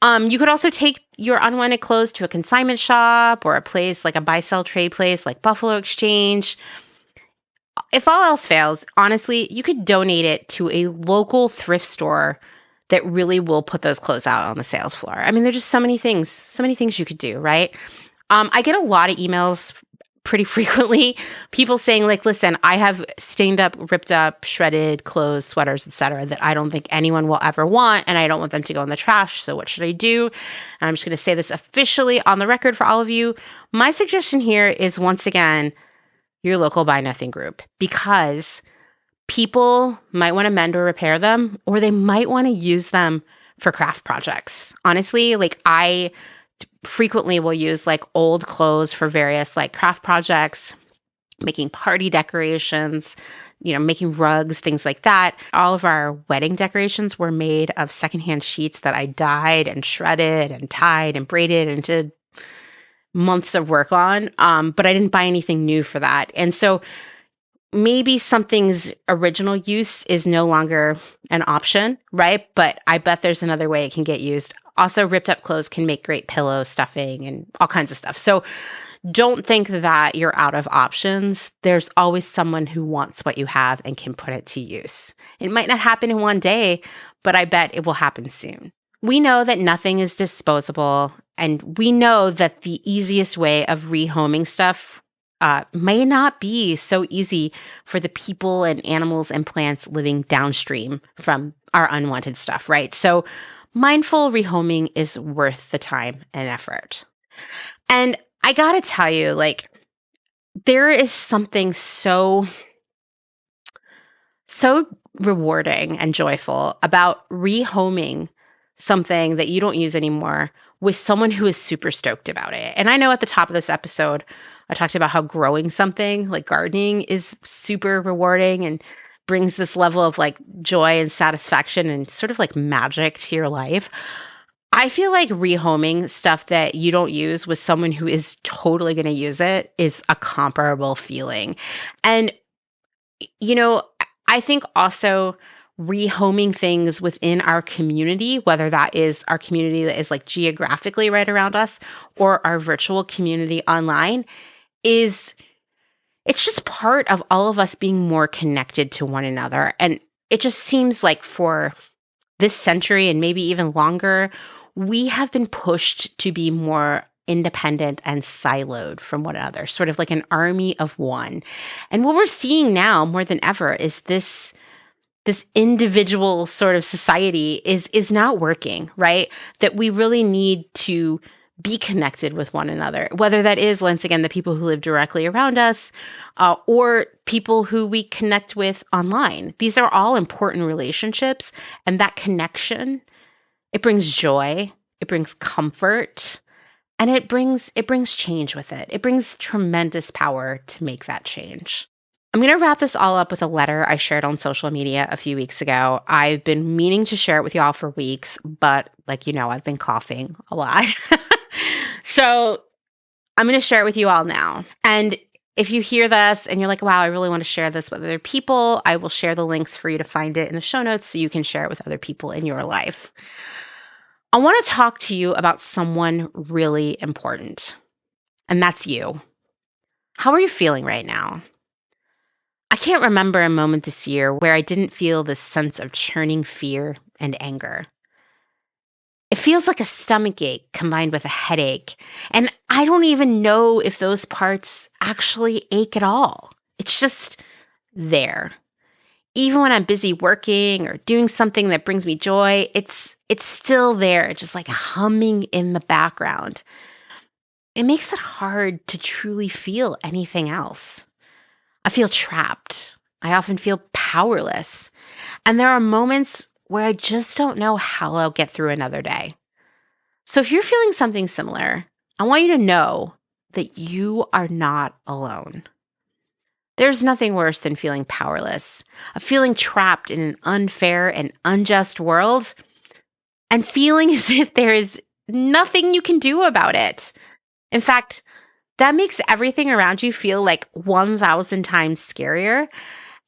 You could also take your unwanted clothes to a consignment shop or a place like a buy, sell, trade place like Buffalo Exchange. If all else fails, honestly, you could donate it to a local thrift store that really will put those clothes out on the sales floor. I mean, there's just so many things you could do, right? I get a lot of emails pretty frequently, people saying like, listen, I have stained up, ripped up, shredded clothes, sweaters, etc., that I don't think anyone will ever want, and I don't want them to go in the trash. So what should I do? And I'm just going to say this officially on the record for all of you. My suggestion here is, once again, your local Buy Nothing group, because people might want to mend or repair them, or they might want to use them for craft projects. Honestly, like I frequently will use like old clothes for various like craft projects, making party decorations, making rugs, things like that. All of our wedding decorations were made of secondhand sheets that I dyed and shredded and tied and braided and did months of work on. But I didn't buy anything new for that. And so maybe something's original use is no longer an option, right? But I bet there's another way it can get used. Also, ripped up clothes can make great pillow stuffing and all kinds of stuff. So don't think that you're out of options. There's always someone who wants what you have and can put it to use. It might not happen in one day, but I bet it will happen soon. We know that nothing is disposable, and we know that the easiest way of rehoming stuff may not be so easy for the people and animals and plants living downstream from our unwanted stuff, right? So mindful rehoming is worth the time and effort. And I gotta tell you, like, there is something so rewarding and joyful about rehoming something that you don't use anymore with someone who is super stoked about it. And I know at the top of this episode, I talked about how growing something like gardening is super rewarding and brings this level of like joy and satisfaction and sort of like magic to your life. I feel like rehoming stuff that you don't use with someone who is totally going to use it is a comparable feeling. And, I think also rehoming things within our community, whether that is our community that is like geographically right around us or our virtual community online, it's just part of all of us being more connected to one another. And it just seems like for this century and maybe even longer, we have been pushed to be more independent and siloed from one another, sort of like an army of one. And what we're seeing now more than ever is this individual sort of society is not working, right? That we really need to be connected with one another, whether that is, once again, the people who live directly around us or people who we connect with online. These are all important relationships, and that connection, it brings joy, it brings comfort, and it brings change with it. It brings tremendous power to make that change. I'm going to wrap this all up with a letter I shared on social media a few weeks ago. I've been meaning to share it with y'all for weeks, but I've been coughing a lot. So I'm going to share it with you all now. And if you hear this and you're like, wow, I really want to share this with other people, I will share the links for you to find it in the show notes so you can share it with other people in your life. I want to talk to you about someone really important, and that's you. How are you feeling right now? I can't remember a moment this year where I didn't feel this sense of churning fear and anger. It feels like a stomach ache combined with a headache, and I don't even know if those parts actually ache at all. It's just there. Even when I'm busy working or doing something that brings me joy, it's still there, just like humming in the background. It makes it hard to truly feel anything else. I feel trapped. I often feel powerless. And there are moments where I just don't know how I'll get through another day. So if you're feeling something similar, I want you to know that you are not alone. There's nothing worse than feeling powerless, of feeling trapped in an unfair and unjust world. and feeling as if there is nothing you can do about it. In fact, that makes everything around you feel like 1,000 times scarier.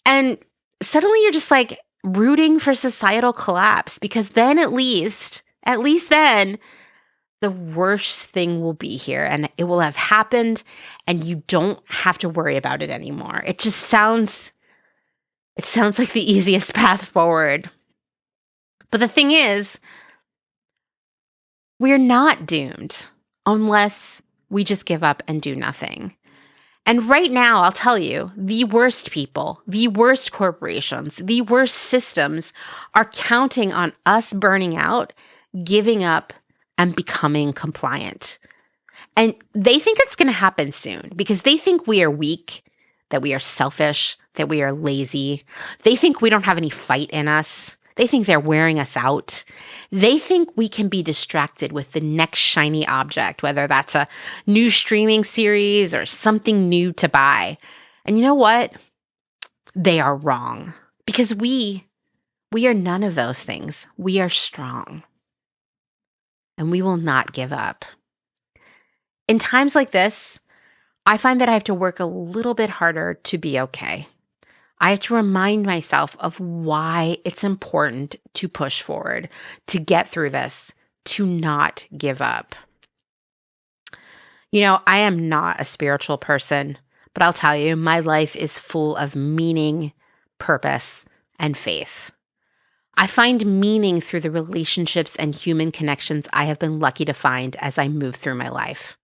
And suddenly you're just like rooting for societal collapse because then at least then, the worst thing will be here and it will have happened and you don't have to worry about it anymore. It sounds like the easiest path forward. But the thing is, we're not doomed unless we just give up and do nothing. And right now, I'll tell you, the worst people, the worst corporations, the worst systems are counting on us burning out, giving up, and becoming compliant. And they think it's going to happen soon because they think we are weak, that we are selfish, that we are lazy. They think we don't have any fight in us. They think they're wearing us out. They think we can be distracted with the next shiny object, whether that's a new streaming series or something new to buy. And you know what? They are wrong because we are none of those things. We are strong and we will not give up. In times like this, I find that I have to work a little bit harder to be okay. I have to remind myself of why it's important to push forward, to get through this, to not give up. You know, I am not a spiritual person, but I'll tell you, my life is full of meaning, purpose, and faith. I find meaning through the relationships and human connections I have been lucky to find as I move through my life.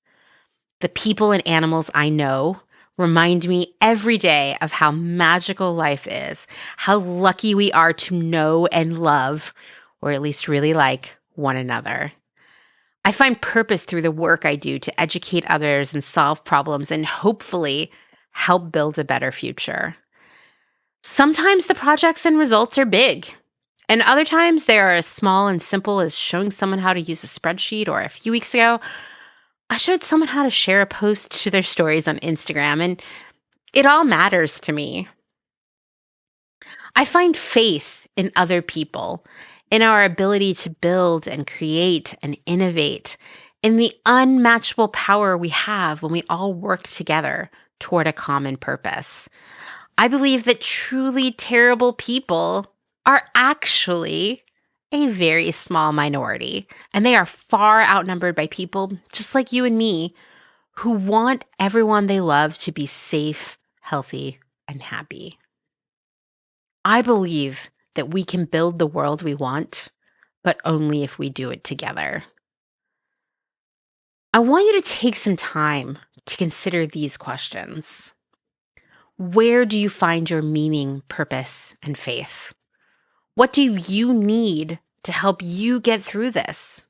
The people and animals I know remind me every day of how magical life is, how lucky we are to know and love, or at least really like, one another. I find purpose through the work I do to educate others and solve problems and hopefully help build a better future. Sometimes the projects and results are big, and other times they are as small and simple as showing someone how to use a spreadsheet, or a few weeks ago, I showed someone how to share a post to their stories on Instagram, and it all matters to me. I find faith in other people, in our ability to build and create and innovate, in the unmatchable power we have when we all work together toward a common purpose. I believe that truly terrible people are actually a very small minority, and they are far outnumbered by people just like you and me who want everyone they love to be safe, healthy, and happy. I believe that we can build the world we want, but only if we do it together. I want you to take some time to consider these questions. Where do you find your meaning, purpose, and faith? What do you need to help you get through this?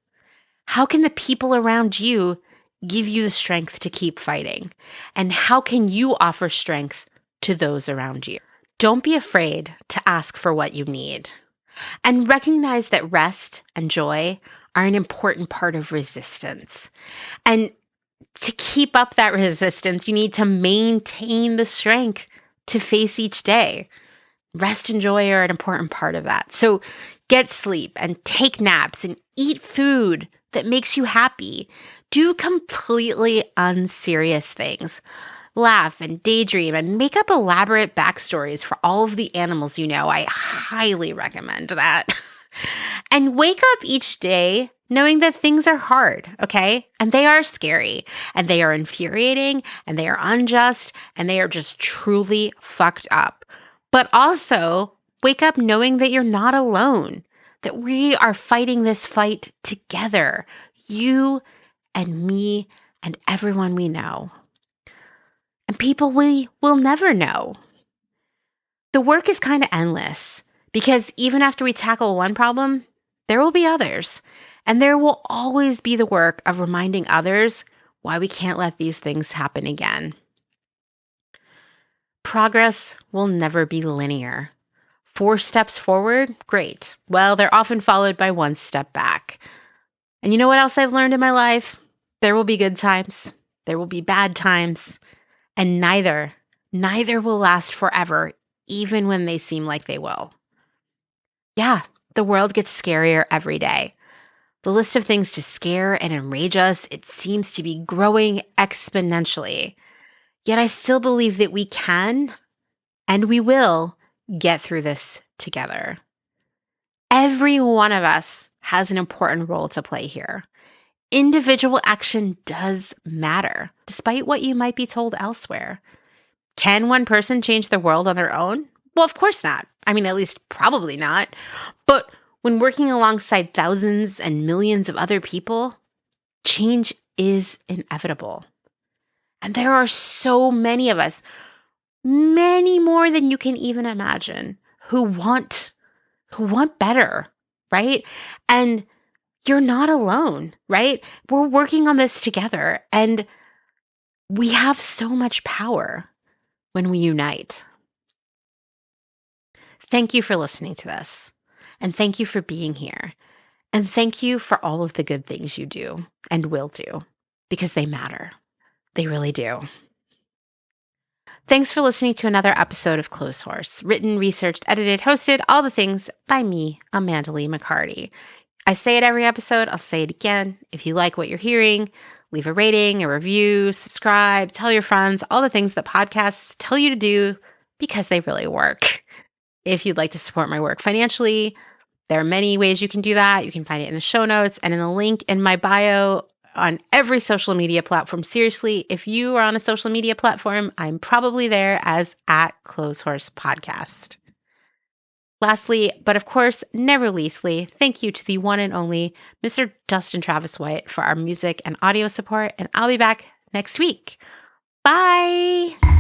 How can the people around you give you the strength to keep fighting? And how can you offer strength to those around you? Don't be afraid to ask for what you need. And recognize that rest and joy are an important part of resistance. And to keep up that resistance, you need to maintain the strength to face each day. Rest and joy are an important part of that. So get sleep and take naps and eat food that makes you happy. Do completely unserious things. Laugh and daydream and make up elaborate backstories for all of the animals you know. I highly recommend that. And wake up each day knowing that things are hard, okay? And they are scary, and they are infuriating, and they are unjust, and they are just truly fucked up. But also, wake up knowing that you're not alone, that we are fighting this fight together, you and me and everyone we know. And people we will never know. The work is kind of endless because even after we tackle one problem, there will be others. And there will always be the work of reminding others why we can't let these things happen again. Progress will never be linear. 4 steps forward, great. Well, they're often followed by 1 step back. And you know what else I've learned in my life? There will be good times. There will be bad times. And neither will last forever, even when they seem like they will. Yeah, the world gets scarier every day. The list of things to scare and enrage us, it seems to be growing exponentially. Yet I still believe that we can and we will get through this together. Every one of us has an important role to play here. Individual action does matter, despite what you might be told elsewhere. Can one person change the world on their own? Well, of course not. I mean, at least probably not. But when working alongside thousands and millions of other people, change is inevitable. And there are so many of us, many more than you can even imagine, who want better, right? And you're not alone, right? We're working on this together, and we have so much power when we unite. Thank you for listening to this, and thank you for being here, and thank you for all of the good things you do and will do, because they matter. They really do. Thanks for listening to another episode of Clotheshorse, written, researched, edited, hosted, all the things by me, Amanda Lee McCarty. I say it every episode. I'll say it again. If you like what you're hearing, leave a rating, a review, subscribe, tell your friends, all the things that podcasts tell you to do because they really work. If you'd like to support my work financially, there are many ways you can do that. You can find it in the show notes and in the link in my bio on every social media platform. Seriously, if you are on a social media platform, I'm probably there as @Clotheshorse Podcast. Lastly, but of course, never leastly, thank you to the one and only Mr. Dustin Travis White for our music and audio support, and I'll be back next week. Bye!